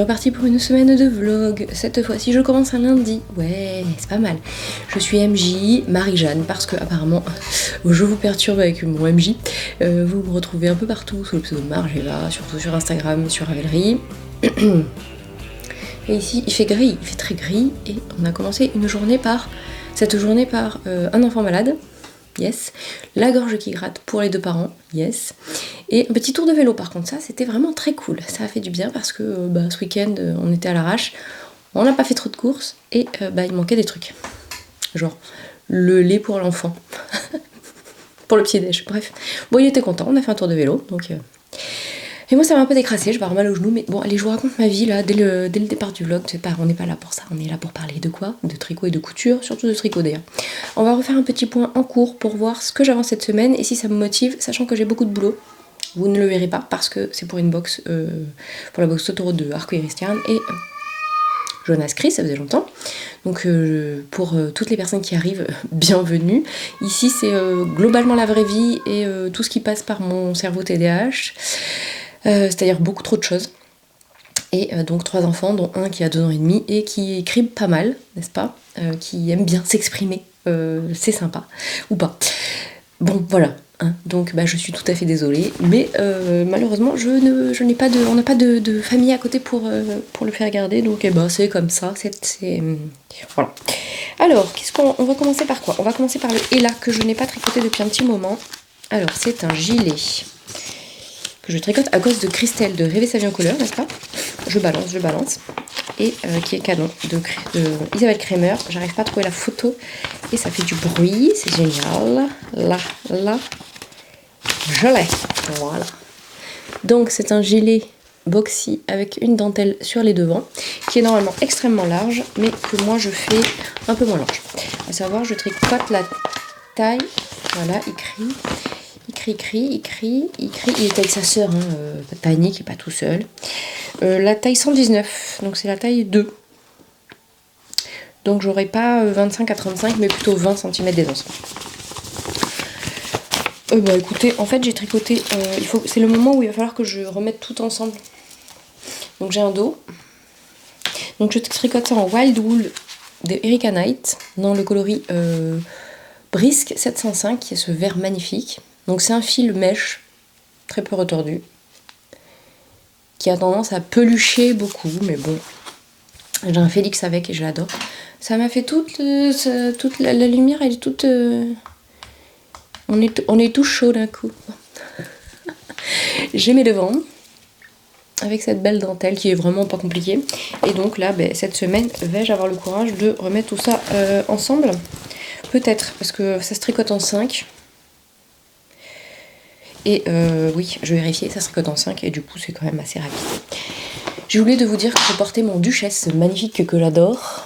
reparti pour une semaine de vlog. Cette fois-ci, je commence un lundi. Ouais, c'est pas mal. Je suis MJ Marie-Jeanne parce que apparemment, je vous perturbe avec mon MJ. Vous me retrouvez un peu partout sous le pseudo de Margeva, surtout sur Instagram, sur Ravelry. Et ici, il fait gris, il fait très gris. Et on a commencé cette journée par un enfant malade. Yes. La gorge qui gratte pour les deux parents. Yes. Et un petit tour de vélo, par contre, ça c'était vraiment très cool. Ça a fait du bien parce que ce week-end on était à l'arrache, on n'a pas fait trop de courses et il manquait des trucs. Genre le lait pour l'enfant, pour le petit déj, bref. Bon, il était content, on a fait un tour de vélo, donc. Et moi ça m'a un peu décrassé, je vais avoir mal au genou, mais bon, allez, je vous raconte ma vie là, dès le départ du vlog. On n'est pas là pour ça, on est là pour parler de quoi? De tricot et de couture, surtout de tricot d'ailleurs. On va refaire un petit point en cours pour voir ce que j'avance cette semaine et si ça me motive, sachant que j'ai beaucoup de boulot. Vous ne le verrez pas parce que c'est pour une box, pour la box Totoro de Arcoiris Yarn et Jonas Chris, ça faisait longtemps. Donc pour toutes les personnes qui arrivent, bienvenue. Ici c'est globalement la vraie vie et tout ce qui passe par mon cerveau TDAH, c'est-à-dire beaucoup trop de choses. Et donc 3 enfants, dont un qui a 2 ans et demi et qui écrit pas mal, n'est-ce pas, qui aime bien s'exprimer, c'est sympa, ou pas. Bon, voilà. Donc je suis tout à fait désolée, mais malheureusement on n'a pas de famille à côté pour le faire garder, donc c'est comme ça, voilà. Alors, on va commencer par quoi? On va commencer par le Ella que je n'ai pas tricoté depuis un petit moment. Alors c'est un gilet que je tricote à cause de Christelle de Rêver sa vie en couleur, n'est-ce pas? Je balance. Et qui est canon de Isabelle Kremer. J'arrive pas à trouver la photo et ça fait du bruit, c'est génial. Là, je l'ai. Voilà. Donc c'est un gilet boxy avec une dentelle sur les devants qui est normalement extrêmement large mais que moi je fais un peu moins large. À savoir, je tricote la taille. Voilà, il est avec sa sœur, Tiny, qui est pas tout seul. La taille 119, donc c'est la taille 2. Donc j'aurai pas 25 à 35, mais plutôt 20 cm d'aisance. Écoutez, en fait j'ai tricoté, c'est le moment où il va falloir que je remette tout ensemble. Donc j'ai un dos. Donc je tricote ça en Wild Wool de Erika Knight, dans le coloris Brisk 705, qui est ce vert magnifique. Donc c'est un fil mèche, très peu retordu, qui a tendance à pelucher beaucoup, mais bon, j'ai un Félix avec et je l'adore. Ça m'a fait toute la lumière, elle est toute... On est tout chaud d'un coup. J'ai mes devants, avec cette belle dentelle qui est vraiment pas compliquée. Et donc là, cette semaine, vais-je avoir le courage de remettre tout ça ensemble? Peut-être, parce que ça se tricote en 5. Et oui, je vais vérifier, ça se tricote en 5 et du coup c'est quand même assez rapide. J'ai oublié de vous dire que je portais mon Duchesse magnifique que j'adore.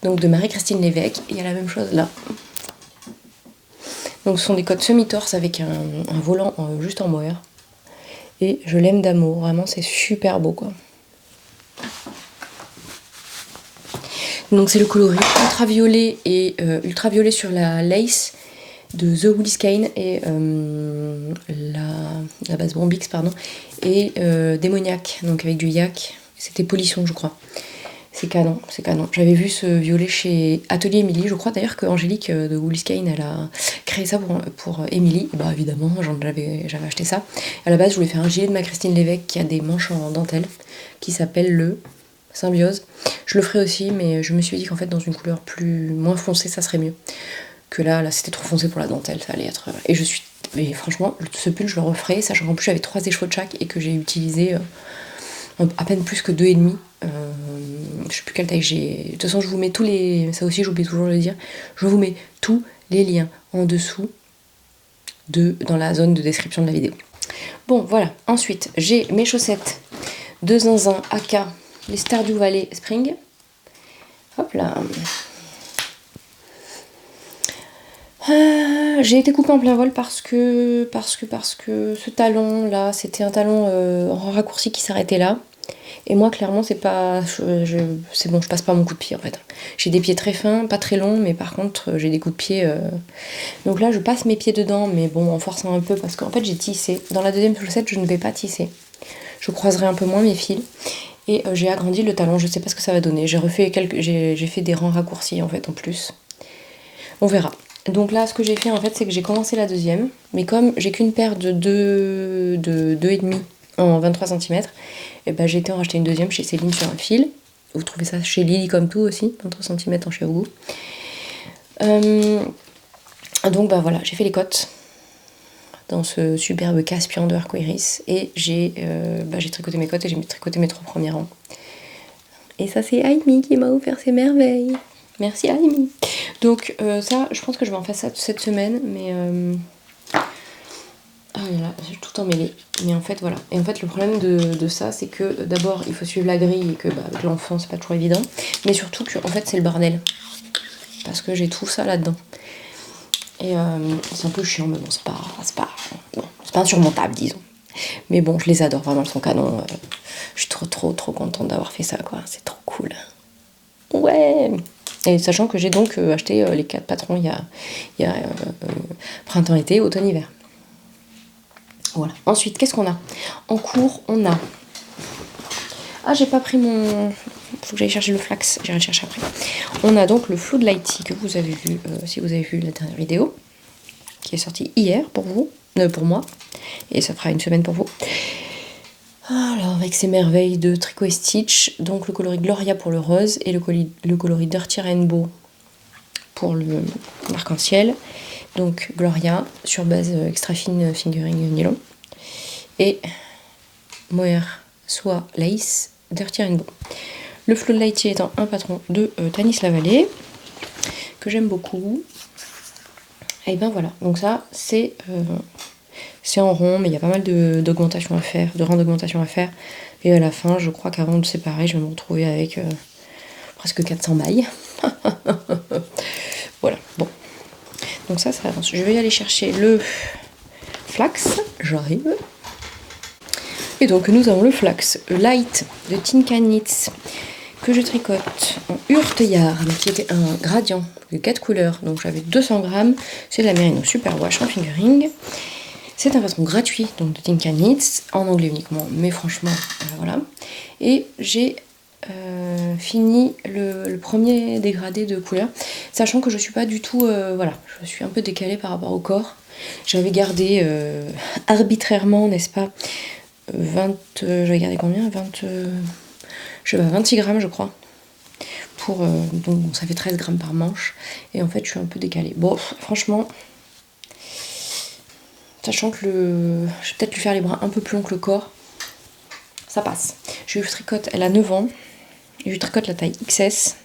Donc de Marie-Christine Lévesque, il y a la même chose là. Donc ce sont des cottes semi-torse avec un volant juste en mohair. Et je l'aime d'amour, vraiment c'est super beau quoi. Donc c'est le coloris ultraviolet et ultraviolet sur la lace de The Woolly Skein et la base Bombix pardon et démoniaque, donc avec du yak. C'était polisson je crois. C'est canon. J'avais vu ce violet chez Atelier Émilie, je crois d'ailleurs que Angélique de Woolly Skein elle a créé ça pour Émilie. Évidemment j'avais acheté ça. À la base je voulais faire un gilet de ma Christine Lévesque qui a des manches en dentelle qui s'appelle le Symbiose. Je le ferai aussi, mais je me suis dit qu'en fait dans une couleur moins foncée ça serait mieux. Que là c'était trop foncé pour la dentelle, ça allait être... Et franchement, ce pull je le referai, sachant qu'en plus j'avais 3 écheveaux de chaque et que j'ai utilisé à peine plus que 2,5. Je sais plus quelle taille j'ai. De toute façon je vous mets ça aussi j'oublie toujours de le dire, je vous mets tous les liens en dessous dans la zone de description de la vidéo. Bon voilà, ensuite j'ai mes chaussettes de Zinzin AK, les Stardew Valley Spring. Hop là. J'ai été coupée en plein vol parce que ce talon là, c'était un talon en raccourci qui s'arrêtait là. Et moi, clairement, c'est pas... c'est bon, je passe pas mon coup de pied, en fait. J'ai des pieds très fins, pas très longs, mais par contre, j'ai des coups de pied... Donc là, je passe mes pieds dedans, mais bon, en forçant un peu, parce qu'en fait, j'ai tissé. Dans la deuxième chaussette, je ne vais pas tisser. Je croiserai un peu moins mes fils. Et j'ai agrandi le talon, je sais pas ce que ça va donner. J'ai fait des rangs raccourcis, en fait, en plus. On verra. Donc là, ce que j'ai fait, en fait, c'est que j'ai commencé la deuxième. Mais comme j'ai qu'une paire de 2,5 en 23 cm, et ben j'ai été en racheter une deuxième chez Céline sur un fil. Vous trouvez ça chez Lily comme tout aussi, 23 cm en chez Hugo. Donc bah voilà, j'ai fait les côtes dans ce superbe casse-pied de arco-iris. Et j'ai tricoté mes côtes et j'ai tricoté mes 3 premiers rangs. Et ça, c'est Aimi qui m'a offert ces merveilles. Merci Aimi. Donc ça, je pense que je vais en faire ça cette semaine, mais... Ah là là, j'ai tout emmêlé. Mais en fait, voilà. Et en fait, le problème de ça, c'est que d'abord, il faut suivre la grille et que avec l'enfant, c'est pas toujours évident. Mais surtout que, en fait, c'est le bordel. Parce que j'ai tout ça là-dedans. Et c'est un peu chiant, mais bon, c'est pas insurmontable, disons. Mais bon, je les adore, vraiment, elles sont canon. Je suis trop contente d'avoir fait ça, quoi. C'est trop cool. Ouais. Et sachant que j'ai donc acheté les 4 patrons il y a printemps-été, automne-hiver. Voilà. Ensuite, qu'est-ce qu'on a? En cours, on a... Ah, j'ai pas pris mon... Faut que j'aille chercher le flax, j'irai le chercher après. On a donc le Floodlighty que vous avez vu, si vous avez vu la dernière vidéo, qui est sortie hier pour vous, pour moi, et ça fera une semaine pour vous. Alors, avec ces merveilles de tricot et stitch, donc le coloris Gloria pour le rose, et le coloris Dirty Rainbow pour le arc-en-ciel. Donc Gloria sur base extra fine fingering nylon et mohair soie lace Dirty Rainbow. Le Floodlighty étant un patron de Tanis Lavallée que j'aime beaucoup. Et ben voilà, donc ça c'est en rond, mais il y a pas mal d'augmentation à faire, de rangs d'augmentation à faire. Et à la fin, je crois qu'avant de séparer, je vais me retrouver avec presque 400 mailles. Voilà, bon. Donc ça avance. Je vais aller chercher le flax, j'arrive. Et donc nous avons le flax light de Tinka Knits que je tricote en Hurt Yarn, qui était un gradient de 4 couleurs, donc j'avais 200 grammes. C'est de la Merino Super Wash en fingering. C'est un patron gratuit donc de Tinka Knits, en anglais uniquement, mais franchement, voilà. Et j'ai fini le premier dégradé de couleur, sachant que je suis pas du tout, voilà, je suis un peu décalée par rapport au corps. J'avais gardé arbitrairement, n'est-ce pas, j'avais gardé combien, 26 grammes je crois, pour, donc bon, ça fait 13 grammes par manche, et en fait je suis un peu décalée. Bon, franchement, sachant que je vais peut-être lui faire les bras un peu plus longs que le corps, ça passe. Je lui tricote, elle a 9 ans, et je lui tricote la taille XS,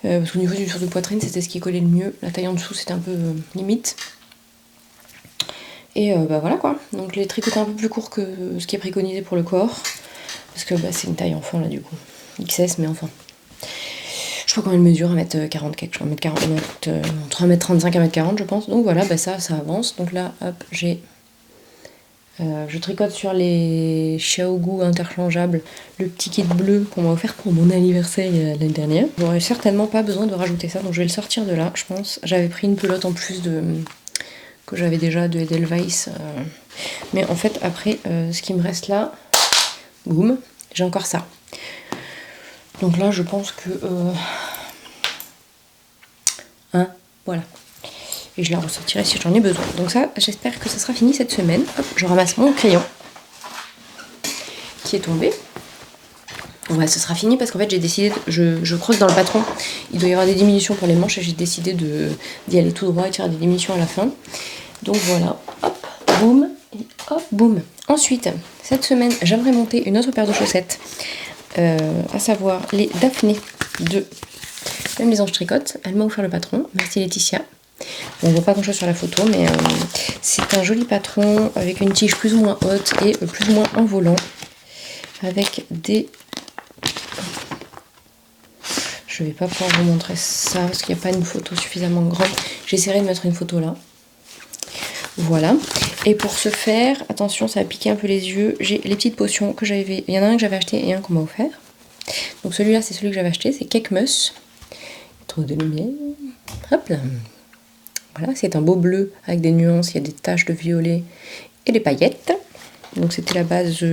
parce qu'au niveau du tour de poitrine, c'était ce qui collait le mieux. La taille en dessous, c'était un peu limite. Et bah voilà quoi. Donc je l'ai tricoté un peu plus court que ce qui est préconisé pour le corps, parce que bah, c'est une taille enfant là du coup. XS, mais enfant. Je sais pas combien elle mesure, 1m40 quelque chose, 1m40, entre 1m35 et 1m40 je pense. Donc voilà, bah ça avance. Donc là, hop, j'ai... je tricote sur les Xiaogu interchangeables le petit kit bleu qu'on m'a offert pour mon anniversaire l'année dernière. J'aurais certainement pas besoin de rajouter ça, donc je vais le sortir de là, je pense. J'avais pris une pelote en plus que j'avais déjà de Edelweiss. Mais en fait, après, ce qui me reste là, boum, j'ai encore ça. Donc là, je pense que... voilà. Et je la ressortirai si j'en ai besoin. Donc ça, j'espère que ça sera fini cette semaine. Hop, je ramasse mon crayon qui est tombé. Ouais, ce sera fini parce qu'en fait j'ai décidé, je crois que dans le patron il doit y avoir des diminutions pour les manches et j'ai décidé d'y aller tout droit et de faire des diminutions à la fin. Donc voilà, hop, boum, et hop, boum. Ensuite, cette semaine, j'aimerais monter une autre paire de chaussettes, à savoir les Daphné de Même les Anges Tricotent. Elle m'a offert le patron, merci Laetitia. On ne voit pas grand chose sur la photo, mais c'est un joli patron avec une tige plus ou moins haute et plus ou moins en volant, avec des... Je vais pas pouvoir vous montrer ça parce qu'il n'y a pas une photo suffisamment grande. J'essaierai de mettre une photo là. Voilà. Et pour ce faire, attention, ça va piquer un peu les yeux. J'ai les petites potions que j'avais. Il y en a un que j'avais acheté et un qu'on m'a offert. Donc celui-là, c'est celui que j'avais acheté, c'est Cake Muss. Trop de lumière. Hop là. Voilà, c'est un beau bleu avec des nuances, il y a des taches de violet et des paillettes. Donc c'était la base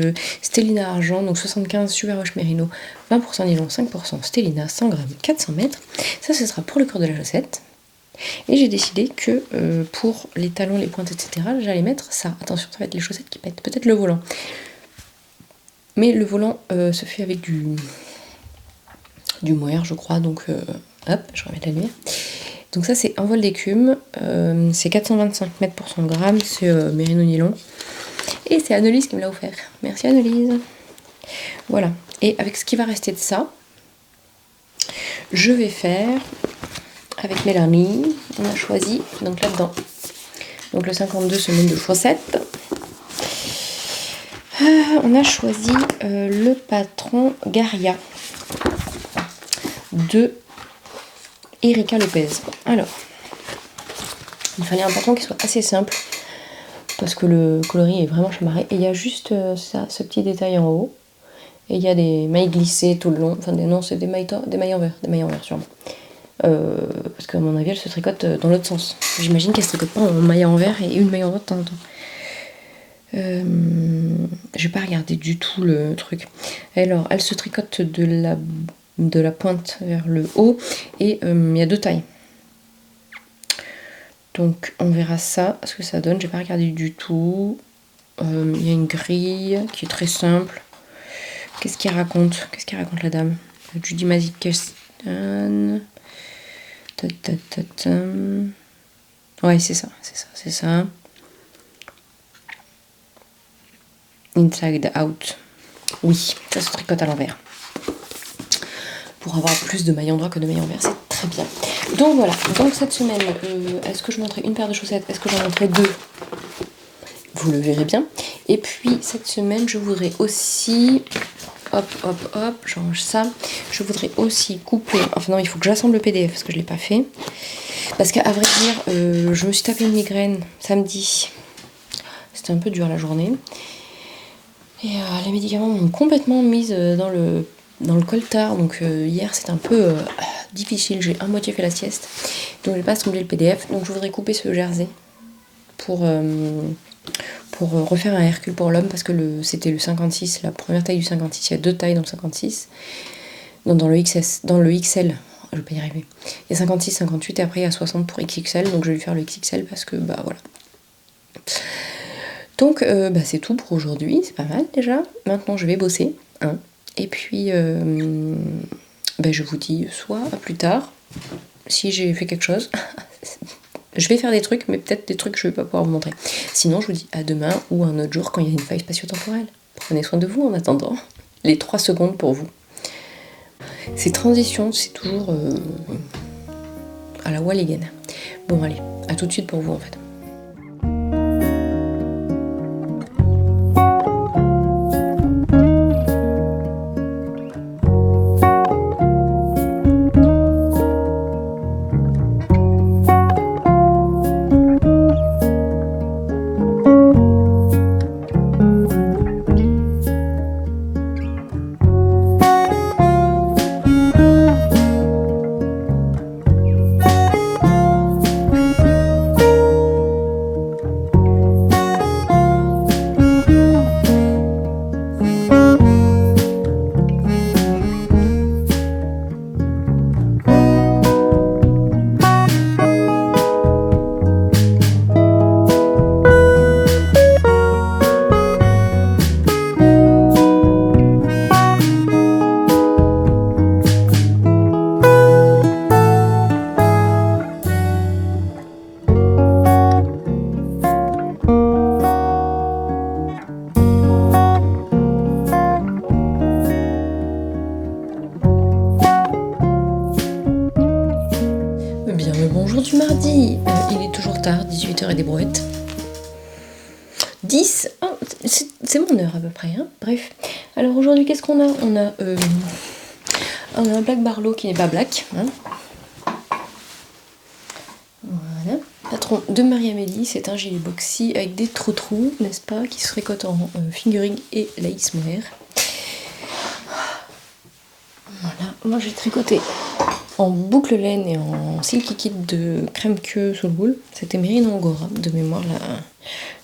Stellina Argent, donc 75 Super Roche Merino, 20% nylon, 5% Stellina, 100 grammes, 400 mètres. Ça, ce sera pour le corps de la chaussette. Et j'ai décidé que pour les talons, les pointes, etc., j'allais mettre ça. Attention, ça va être les chaussettes qui pètent, peut-être le volant. Mais le volant se fait avec du mohair, je crois, donc hop, je remets la lumière. Donc ça, c'est un voile d'écume, c'est 425 mètres pour 100 grammes, c'est Merino Nylon. Et c'est Annelise qui me l'a offert. Merci Annelise. Voilà. Et avec ce qui va rester de ça, je vais faire avec Mélanie. On a choisi, donc là-dedans, donc le 52 semaines de chaussettes. On a choisi le patron Garia de Erika Lopez. Alors, il fallait un patron qui soit assez simple parce que le coloris est vraiment chamarré. Et il y a juste ce petit détail en haut. Et il y a des mailles glissées tout le long. Enfin, non, c'est des mailles en vert sûrement. Parce qu'à mon avis, elle se tricote dans l'autre sens. J'imagine qu'elle se tricote pas en maille en vert et une maille en vert de temps en temps. J'ai pas regardé du tout le truc. Alors, elle se tricote de la pointe vers le haut et il y a deux tailles. Donc on verra ça, ce que ça donne. J'ai pas regardé du tout. Il y a une grille qui est très simple. Qu'est-ce qu'il raconte la dame? Judy Mazikestan. Ouais, c'est ça. Inside out. Oui, ça se tricote à l'envers. Pour avoir plus de mailles endroit que de mailles envers, c'est très bien. Donc voilà, donc cette semaine, est-ce que je montrais une paire de chaussettes? Est-ce que j'en montrais deux? Vous le verrez bien. Et puis cette semaine, je voudrais aussi... Hop, je range ça. Je voudrais aussi couper... Enfin non, il faut que j'assemble le PDF parce que je ne l'ai pas fait. Parce qu'à vrai dire, je me suis tapé une migraine samedi. C'était un peu dur la journée. Et les médicaments m'ont complètement mise dans le coltard. Donc hier, c'était un peu difficile. J'ai à moitié fait la sieste. Donc j'ai pas assemblé le PDF. Donc je voudrais couper ce jersey pour refaire un Hercule pour l'homme parce que c'était le 56, la première taille du 56. Il y a deux tailles dans le 56. Non, dans le XL. Je vais pas y arriver. Il y a 56, 58 et après il y a 60 pour XXL. Donc je vais lui faire le XXL parce que bah voilà. Donc c'est tout pour aujourd'hui. C'est pas mal déjà. Maintenant je vais bosser. Hein. Et puis je vous dis soit à plus tard si j'ai fait quelque chose. Je vais faire des trucs, mais peut-être des trucs que je vais pas pouvoir vous montrer. Sinon, je vous dis à demain ou un autre jour quand il y a une faille spatio-temporelle. Prenez soin de vous en attendant. Les 3 secondes pour vous. Ces transitions, c'est toujours à la Walligan. Bon, allez, à tout de suite pour vous en fait. Bonjour du mardi, il est toujours tard, 18h et des brouettes. 10, oh, c'est mon heure à peu près, hein. Bref. Alors aujourd'hui, qu'est-ce qu'on a? On a un Black Barlow qui n'est pas black. Hein. Voilà, pas patron de Marie-Amélie. C'est un gilet boxy avec des trous, n'est-ce pas, qui se récolte en fingering et lace mohair. Voilà, moi j'ai tricoté en boucle laine et en silky kit de crème queue sous le boule. C'était Merino Angora, de mémoire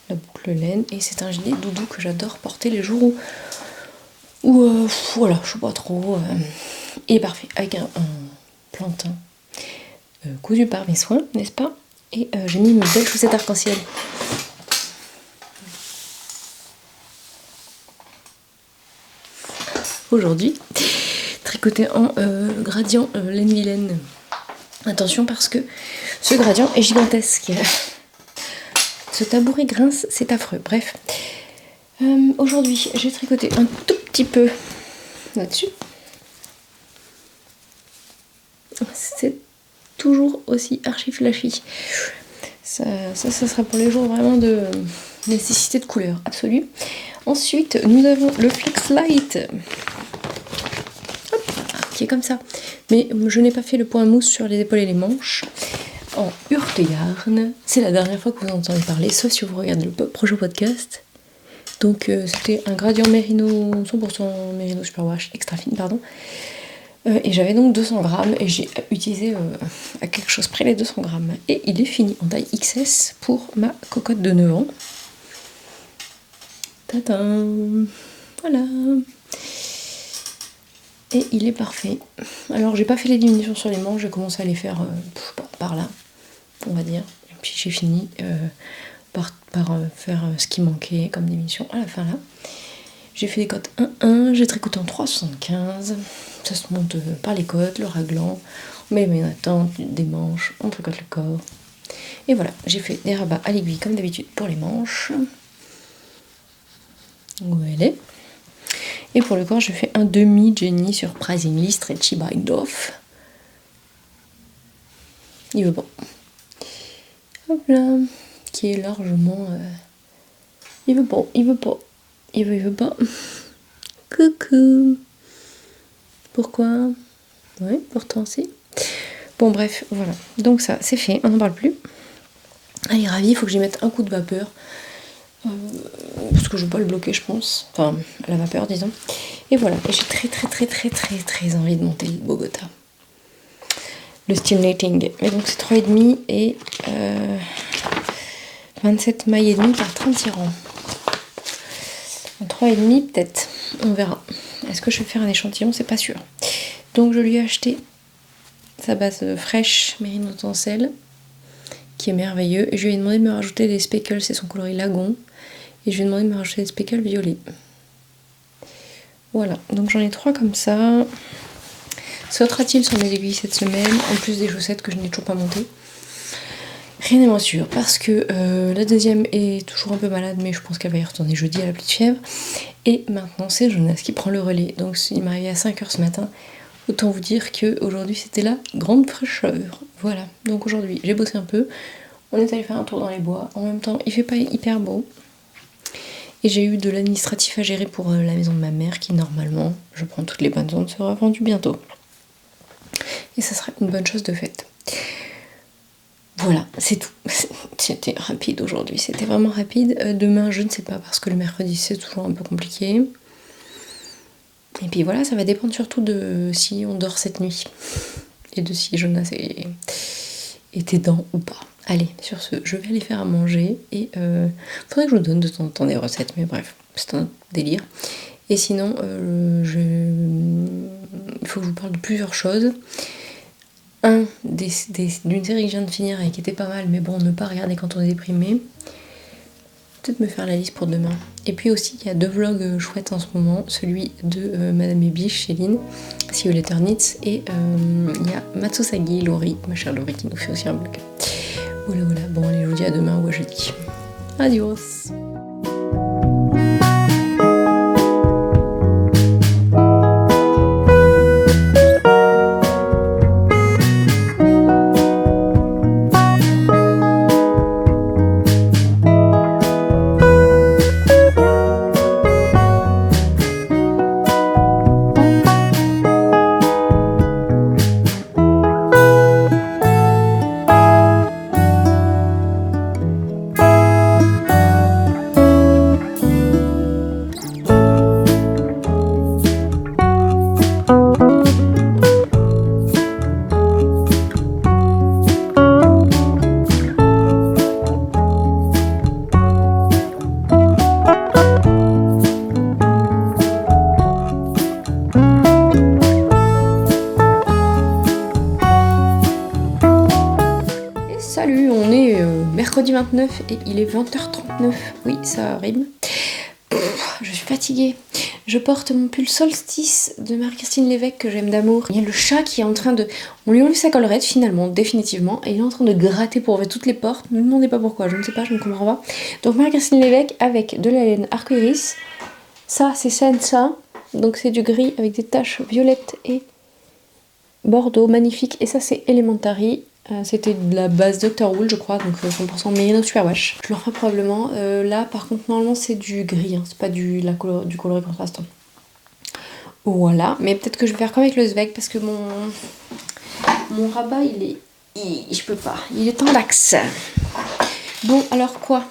la boucle laine. Et c'est un gilet doudou que j'adore porter les jours où voilà, je sais pas trop. Il est parfait, avec un plantain cousu par mes soins, n'est-ce pas? Et j'ai mis mes belles chaussettes arc-en-ciel. Aujourd'hui, tricoté en gradient laine vilaine. Attention parce que ce gradient est gigantesque. Ce tabouret grince, c'est affreux. Bref. Aujourd'hui, j'ai tricoté un tout petit peu là-dessus. C'est toujours aussi archi flashy. Ça sera pour les jours vraiment de nécessité de couleur absolue. Ensuite, nous avons le Flex Light. Hop, qui est comme ça. Mais je n'ai pas fait le point mousse sur les épaules et les manches. En Urtegarn. C'est la dernière fois que vous entendez parler, sauf si vous regardez le prochain podcast. Donc c'était un gradient Merino, 100% Merino Superwash extra fine, pardon. Et j'avais donc 200 grammes et j'ai utilisé à quelque chose près les 200 grammes. Et il est fini en taille XS pour ma cocotte de 9 ans. Tadam! Voilà. Et il est parfait. Alors j'ai pas fait les diminutions sur les manches, j'ai commencé à les faire par là, on va dire. Et puis j'ai fini par faire ce qui manquait comme diminution à la fin là. J'ai fait des côtes 1-1, j'ai tricoté en 3,75. Ça se monte par les côtes, le raglan, on met les mailles en attente, des manches, on tricote le corps. Et voilà, j'ai fait des rabats à l'aiguille comme d'habitude pour les manches. Où elle est. Et pour le corps, je fais un demi Jenny Surprisingly Stretchy Bind Off. Il veut pas. Hop là. Qui est largement... Il veut pas, il veut pas. Il veut pas. Coucou. Pourquoi? Ouais, pourtant si. Bon bref, voilà. Donc ça, c'est fait, on n'en parle plus. Elle est ravie, il faut que j'y mette un coup de vapeur. Parce que je vais pas le bloquer, je pense. Enfin, la vapeur, disons. Et voilà, j'ai très envie de monter le Bogota. Le stimulating. Mais donc c'est 3,5 et 27 mailles et demi par 36 rangs. 3,5 peut-être, on verra. Est-ce que je vais faire un échantillon? C'est pas sûr. Donc je lui ai acheté sa base fraîche Merino Tencel, qui est merveilleux. Et je lui ai demandé de me rajouter des speckles, c'est son coloris lagon. Et je lui ai demandé de me rajouter des speckles violets. Voilà, donc j'en ai 3 comme ça. Sautera-t-il sur mes aiguilles cette semaine, en plus des chaussettes que je n'ai toujours pas montées? Rien n'est moins sûr, parce que la deuxième est toujours un peu malade, mais je pense qu'elle va y retourner jeudi, elle a plus de fièvre. Et maintenant, c'est Jonas qui prend le relais. Donc il m'est arrivé à 5h ce matin. Autant vous dire qu'aujourd'hui, c'était la grande fraîcheur. Voilà, donc aujourd'hui, j'ai bossé un peu. On est allé faire un tour dans les bois. En même temps, il fait pas hyper beau. Et j'ai eu de l'administratif à gérer pour la maison de ma mère, qui normalement, je prends toutes les bonnes ondes, sera vendue bientôt. Et ça sera une bonne chose de faite. Voilà, c'est tout. C'était rapide aujourd'hui, c'était vraiment rapide. Demain, je ne sais pas, parce que le mercredi, c'est toujours un peu compliqué. Et puis voilà, ça va dépendre surtout de si on dort cette nuit. Et de si Jonas est aidant ou pas. Allez, sur ce, je vais aller faire à manger. Et faudrait que je vous donne de temps en temps des recettes, mais bref, c'est un délire. Et sinon, il faut que je vous parle de plusieurs choses. D'une série que je viens de finir et qui était pas mal, mais bon, ne pas regarder quand on est déprimé. Peut-être me faire la liste pour demain. Et puis aussi, il y a 2 vlogs chouettes en ce moment. Celui de Madame Ebiche, Céline, See You Later Knits. Et il y a Matsusagi, Laurie, ma chère Laurie, qui nous fait aussi un vlog. Voilà. Bon, allez, je vous dis à demain ou à jeudi. Adios! mercredi 29 et il est 20h39. Oui, ça rime. Je suis fatiguée. Je porte mon pull Solstice de Marie-Christine Lévesque que j'aime d'amour. Il y a le chat qui est en train de... On lui a enlevé sa collerette finalement, définitivement, et il est en train de gratter pour ouvrir toutes les portes. Ne me demandez pas pourquoi, je ne sais pas, je ne comprends pas. Donc Marie-Christine Lévesque avec de la laine arc-iris. Ça, c'est Sensa. Donc c'est du gris avec des taches violettes et bordeaux, magnifique. Et ça, c'est Elementary. C'était de la base Dr. Wool, je crois, donc 100% Merino Superwash. Je le referai probablement. Là, par contre, normalement, c'est du gris, hein, c'est pas du coloris contrastant. Voilà, mais peut-être que je vais faire comme avec le Zweig parce que mon rabat, je peux pas. Il est en lax. Bon, alors quoi,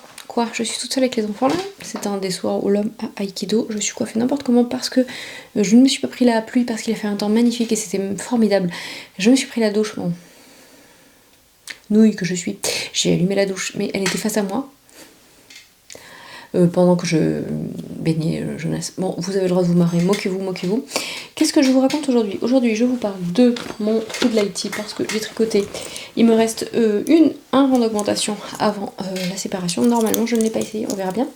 je suis toute seule avec les enfants là. C'était un des soirs où l'homme à Aikido. Je suis coiffée n'importe comment parce que je ne me suis pas pris la pluie parce qu'il a fait un temps magnifique et c'était formidable. Je me suis pris la douche, bon. Nouille que je suis. J'ai allumé la douche, mais elle était face à moi. Pendant que je baignais jeunesse. Bon, vous avez le droit de vous marrer, moquez-vous. Qu'est-ce que je vous raconte aujourd'hui? Aujourd'hui, je vous parle de mon Foodlighty parce que j'ai tricoté. Il me reste un rang d'augmentation avant la séparation. Normalement, je ne l'ai pas essayé, on verra bien.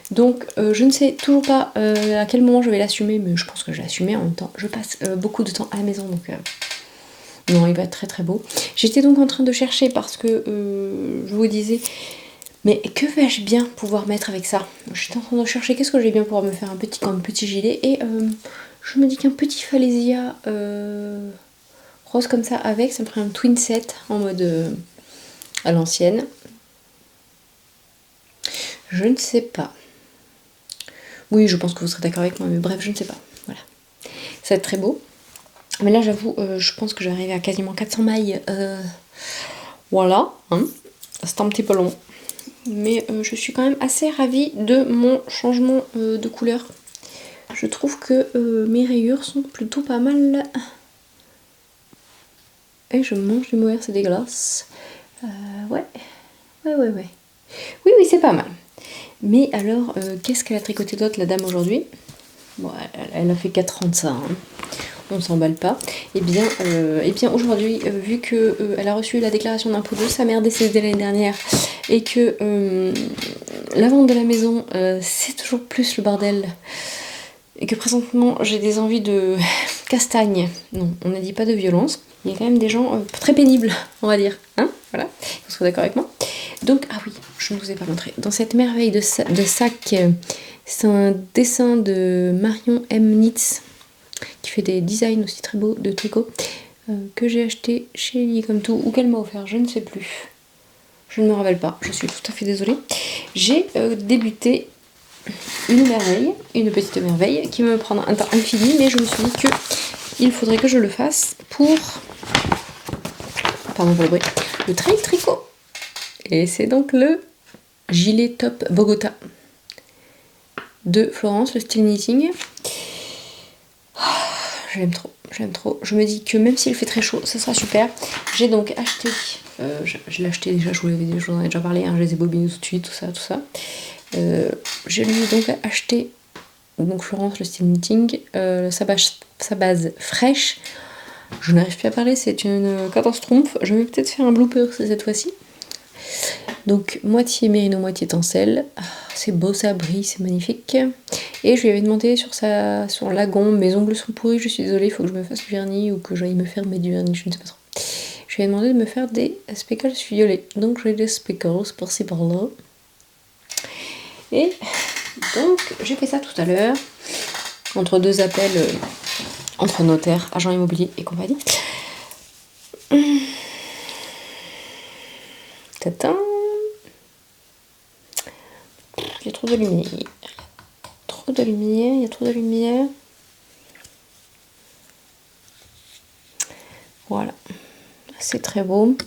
Donc, je ne sais toujours pas à quel moment je vais l'assumer, mais je pense que je vais l'assumer en même temps. Je passe beaucoup de temps à la maison, donc... Non, il va être très très beau. J'étais donc en train de chercher parce que je vous disais, mais que vais-je bien pouvoir mettre avec ça? J'étais en train de chercher qu'est-ce que je vais bien pouvoir me faire comme petit gilet et je me dis qu'un petit Falesia rose comme ça avec, ça me ferait un twin set en mode à l'ancienne. Je ne sais pas. Oui, je pense que vous serez d'accord avec moi, mais bref, je ne sais pas. Voilà. Ça va être très beau. Mais là, j'avoue, je pense que j'arrive à quasiment 400 mailles. Voilà, hein. C'est un petit peu long. Mais je suis quand même assez ravie de mon changement de couleur. Je trouve que mes rayures sont plutôt pas mal. Et je mange du mohair, c'est dégueulasse. Ouais. Oui, c'est pas mal. Mais alors, qu'est-ce qu'elle a tricoté d'autre, la dame, aujourd'hui? Bon, elle a fait 4 ans de ça, hein. On ne s'emballe pas. Et bien aujourd'hui, vu qu'elle a reçu la déclaration d'impôt de sa mère décédée l'année dernière et que la vente de la maison, c'est toujours plus le bordel, et que présentement j'ai des envies de castagne, non, on ne dit pas de violence, il y a quand même des gens très pénibles, on va dire, hein, voilà, vous serez d'accord avec moi. Donc, ah oui, je ne vous ai pas montré, dans cette merveille de sac, c'est un dessin de Marion M. Nitz, qui fait des designs aussi très beaux de tricot, que j'ai acheté chez Lily Comme Tout, ou qu'elle m'a offert, je ne sais plus. Je ne me rappelle pas, je suis tout à fait désolée. J'ai débuté une petite merveille, qui va me prendre un temps infini, mais je me suis dit qu'il faudrait que je le fasse pour... Pardon pour le bruit. Le trail tricot. Et c'est donc le gilet top Bogota de Florence, le style knitting. J'aime trop. Je me dis que même s'il fait très chaud, ça sera super. J'ai donc acheté, je l'ai acheté déjà, je vous en ai déjà parlé, hein, je les ai bobinés tout de suite, tout ça. Je lui ai donc acheté, donc Florence, le style knitting, sa base fraîche. Je n'arrive plus à parler, c'est une catastrophe. Je vais peut-être faire un blooper cette fois-ci. Donc moitié mérino, moitié tencel. Ah, c'est beau, ça brille, c'est magnifique. Et je lui avais demandé sur l'agon, mes ongles sont pourris, je suis désolée, il faut que je me fasse du vernis ou que j'aille me faire du vernis, je ne sais pas trop. Je lui ai demandé de me faire des speckles violets. Donc j'ai des speckles par-ci par-là. Et donc j'ai fait ça tout à l'heure, entre deux appels, entre notaires, agents immobiliers et compagnie. Tatin. Il y a trop de lumière. Il y a trop de lumière. Voilà. C'est très beau.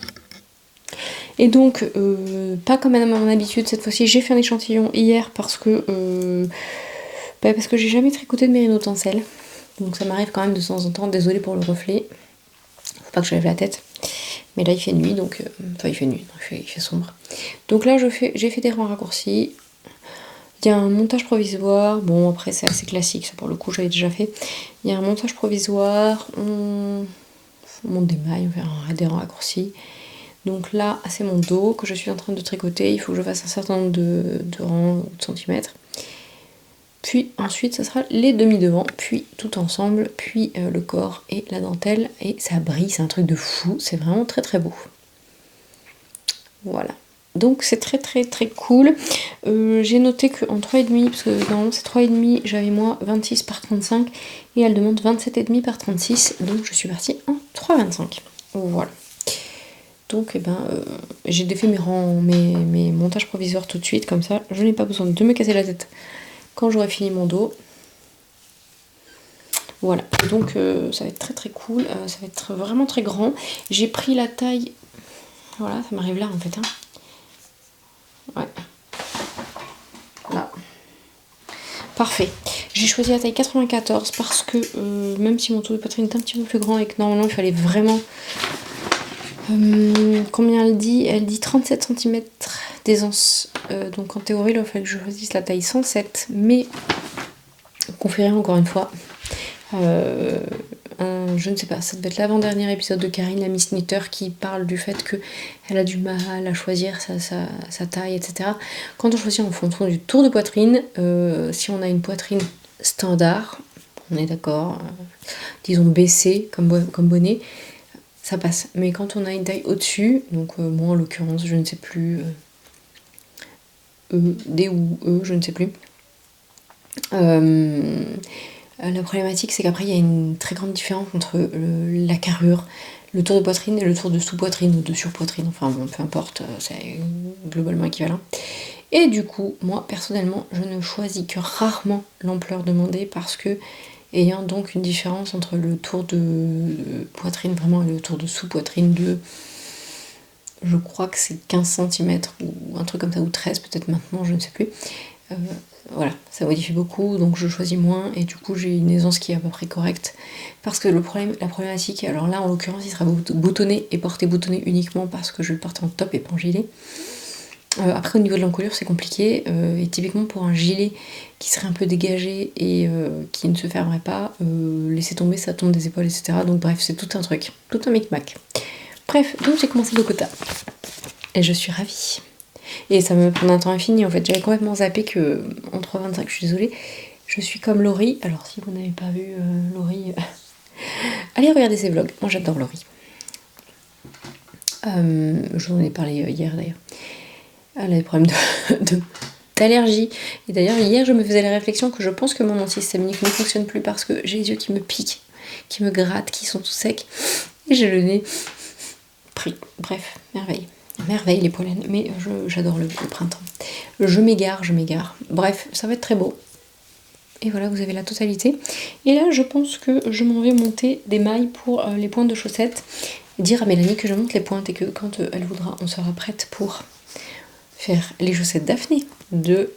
Et donc, pas comme à mon habitude, cette fois-ci, j'ai fait un échantillon hier parce que j'ai jamais tricoté de mérino tencel. Donc ça m'arrive quand même de temps en temps, désolée pour le reflet. Faut pas que je lève la tête. Mais là il fait nuit, donc... il fait nuit, il fait sombre. Donc là j'ai fait des rangs raccourcis. Il y a un montage provisoire. Bon, après c'est assez classique, ça pour le coup j'avais déjà fait. Il y a un montage provisoire. On monte des mailles, on fait des rangs raccourcis. Donc là, c'est mon dos que je suis en train de tricoter. Il faut que je fasse un certain nombre de rangs ou de centimètres. Puis ensuite, ça sera les demi-devants, puis tout ensemble, puis le corps et la dentelle. Et ça brille, c'est un truc de fou. C'est vraiment très très beau. Voilà. Donc c'est très très très cool. J'ai noté qu'en 3,5, parce que normalement c'est 3,5, j'avais moi 26 par 35 et elle demande 27,5 par 36, donc je suis partie en 3,25. Voilà. Donc j'ai défait mes montages provisoires tout de suite, comme ça je n'ai pas besoin de me casser la tête quand j'aurai fini mon dos. Voilà, donc ça va être très très cool, ça va être vraiment très grand. J'ai pris la taille, voilà, ça m'arrive là en fait. Ouais. Là. Parfait. J'ai choisi la taille 94 parce que même si mon tour de poitrine est un petit peu plus grand et que normalement il fallait vraiment... combien elle dit? Elle dit 37 cm d'aisance. Donc en théorie, il fallait que je choisisse la taille 107. Mais conféré encore une fois. Je ne sais pas, ça devait être l'avant-dernier épisode de Karine, la Miss Knitter, qui parle du fait qu'elle a du mal à choisir sa taille, etc. Quand on choisit en fonction du tour de poitrine, si on a une poitrine standard, on est d'accord, disons baissée comme bonnet, ça passe. Mais quand on a une taille au-dessus, donc moi en l'occurrence, je ne sais plus, D ou E, je ne sais plus, la problématique, c'est qu'après, il y a une très grande différence entre la carrure, le tour de poitrine et le tour de sous-poitrine ou de sur-poitrine. Enfin bon, peu importe, c'est globalement équivalent. Et du coup, moi, personnellement, je ne choisis que rarement l'ampleur demandée parce que, ayant donc une différence entre le tour de poitrine vraiment et le tour de sous-poitrine de... Je crois que c'est 15 cm ou un truc comme ça, ou 13 peut-être maintenant, je ne sais plus. Voilà, ça modifie beaucoup, donc je choisis moins, et du coup j'ai une aisance qui est à peu près correcte. Parce que la problématique, alors là en l'occurrence il sera boutonné et porté boutonné uniquement parce que je vais le porter en top et pas en gilet. Après au niveau de l'encolure c'est compliqué, et typiquement pour un gilet qui serait un peu dégagé et qui ne se fermerait pas, laisser tomber ça tombe des épaules, etc. Donc bref, c'est tout un truc, tout un micmac. Bref, donc j'ai commencé le quota. Et je suis ravie. Et ça me prend un temps infini en fait. J'avais complètement zappé que en 3,25, je suis désolée, je suis comme Laurie. Alors si vous n'avez pas vu Laurie, allez regarder ses vlogs. Moi j'adore Laurie. Je vous en ai parlé hier d'ailleurs. Elle a des problèmes d'allergie. Et d'ailleurs hier je me faisais la réflexion que je pense que mon antihistaminique ne fonctionne plus parce que j'ai les yeux qui me piquent, qui me grattent, qui sont tout secs. Et j'ai le nez pris. Bref, merveille les pollens, mais j'adore le printemps. Je m'égare. Bref, ça va être très beau. Et voilà, vous avez la totalité. Et là, je pense que je m'en vais monter des mailles pour les pointes de chaussettes. Dire à Mélanie que je monte les pointes et que quand elle voudra, on sera prête pour faire les chaussettes Daphné de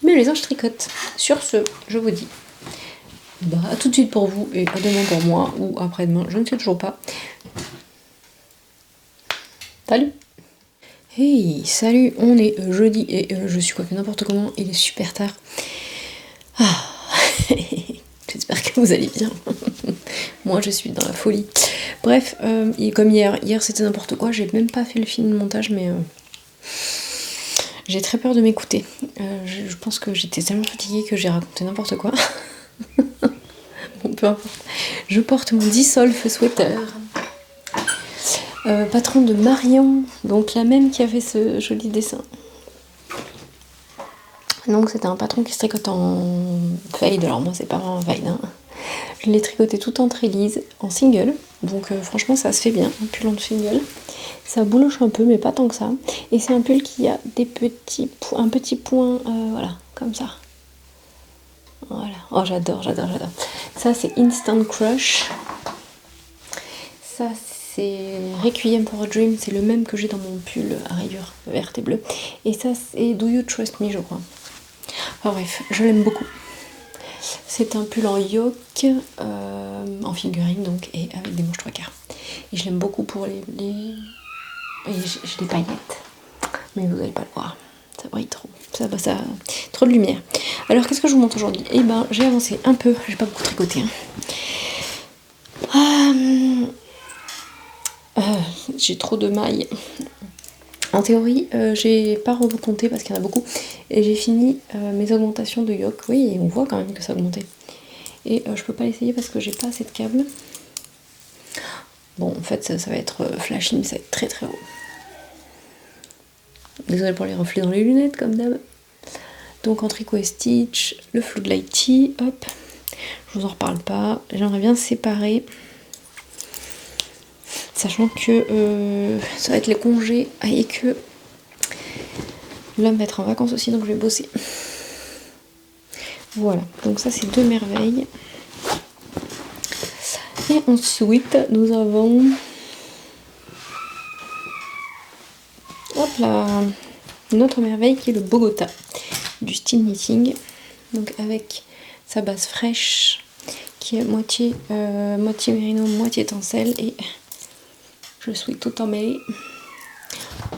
Mélisande Je Tricote. Sur ce, je vous dis à tout de suite pour vous et à demain pour moi, ou après-demain, je ne sais toujours pas. Salut! Hey, salut, on est jeudi et je suis coiffée n'importe comment, il est super tard. Ah, j'espère que vous allez bien. Moi je suis dans la folie. Bref, comme hier c'était n'importe quoi, j'ai même pas fait le film de montage, mais j'ai très peur de m'écouter. Je pense que j'étais tellement fatiguée que j'ai raconté n'importe quoi. Bon, peu importe. Je porte mon Dissolve sweater. Patron de Marion, donc la même qui a fait ce joli dessin. Donc c'était un patron qui se tricote en fade, alors moi c'est pas vraiment un fade, hein. Je l'ai tricoté tout en trélise, en single, donc franchement ça se fait bien, un pull en single. Ça bouloche un peu mais pas tant que ça. Et c'est un pull qui a un petit point, voilà, comme ça. Voilà, oh j'adore. Ça c'est Instant Crush. Ça c'est Requiem for a Dream, c'est le même que j'ai dans mon pull à rayures verte et bleue. Et ça c'est Do You Trust Me, je crois. Enfin bref, je l'aime beaucoup. C'est un pull en yoke, en figurine donc, et avec des manches 3/4. Et je l'aime beaucoup pour les... Et j'ai des paillettes, mais vous n'allez pas le voir. Ça brille trop, ça trop de lumière. Alors qu'est-ce que je vous montre aujourd'hui? Eh ben j'ai avancé un peu, j'ai pas beaucoup tricoté. Stitch, j'ai trop de mailles. En théorie, j'ai pas recompté parce qu'il y en a beaucoup. Et j'ai fini mes augmentations de yoke. Oui, on voit quand même que ça a augmenté. Et je peux pas l'essayer parce que j'ai pas assez de câbles. Bon, en fait, ça va être flashy, mais ça va être très très haut. Désolée pour les reflets dans les lunettes, comme d'hab. Donc en tricot et stitch, le Floodlighty, hop. Je vous en reparle pas. J'aimerais bien séparer. Sachant que ça va être les congés et que l'homme va être en vacances aussi, donc je vais bosser. Voilà, donc ça c'est 2 merveilles. Et ensuite, nous avons... Hop là, une autre merveille qui est le Bogota du Steel Knitting. Donc avec sa base fraîche qui est moitié mérino, moitié tencel. Et je suis tout emmêlée.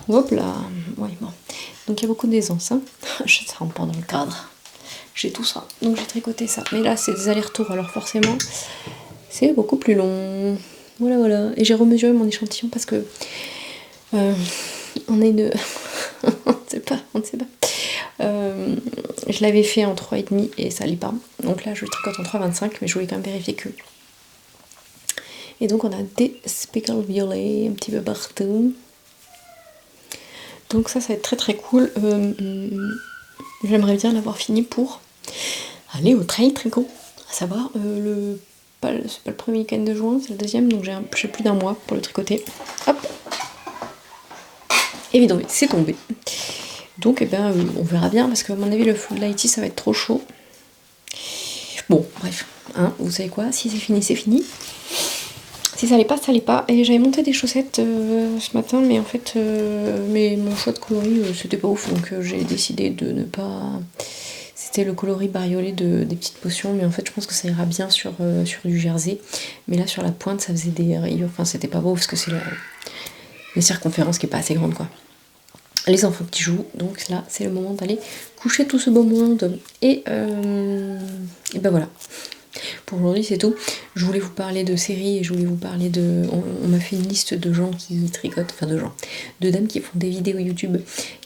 Hop là, ouais, bon. Donc il y a beaucoup d'aisance, hein. Ça rentre pas dans le cadre. J'ai tout ça, donc j'ai tricoté ça. Mais là, c'est des allers-retours, alors forcément, c'est beaucoup plus long. Voilà, voilà. Et j'ai remesuré mon échantillon parce que on est de... on ne sait pas. Je l'avais fait en 3,5 et ça lit pas. Donc là, je le tricote en 3,25, mais je voulais quand même vérifier que... Et donc on a des speckles violets un petit peu partout. Donc ça va être très très cool. J'aimerais bien l'avoir fini pour aller au trail tricot. À savoir, c'est pas le premier week-end de juin, c'est le deuxième, donc j'ai plus d'1 mois pour le tricoter. Hop. Évidemment, c'est tombé. Donc eh ben, on verra bien, parce qu'à mon avis, le Floodlighty, ça va être trop chaud. Bon, bref, hein, vous savez quoi, si c'est fini, c'est fini. Si ça allait pas, ça allait pas. Et j'avais monté des chaussettes ce matin, mais en fait, mon choix de coloris, c'était pas ouf, donc j'ai décidé de ne pas... C'était le coloris bariolé des petites potions, mais en fait, je pense que ça ira bien sur du jersey. Mais là, sur la pointe, ça faisait des rayures. Enfin, c'était pas beau, parce que c'est la circonférence qui est pas assez grande, quoi. Les enfants qui jouent, donc là, c'est le moment d'aller coucher tout ce beau monde. Et ben voilà. Pour aujourd'hui, c'est tout. Je voulais vous parler de séries et je voulais vous parler de... On m'a fait une liste de gens qui tricotent, enfin de dames qui font des vidéos YouTube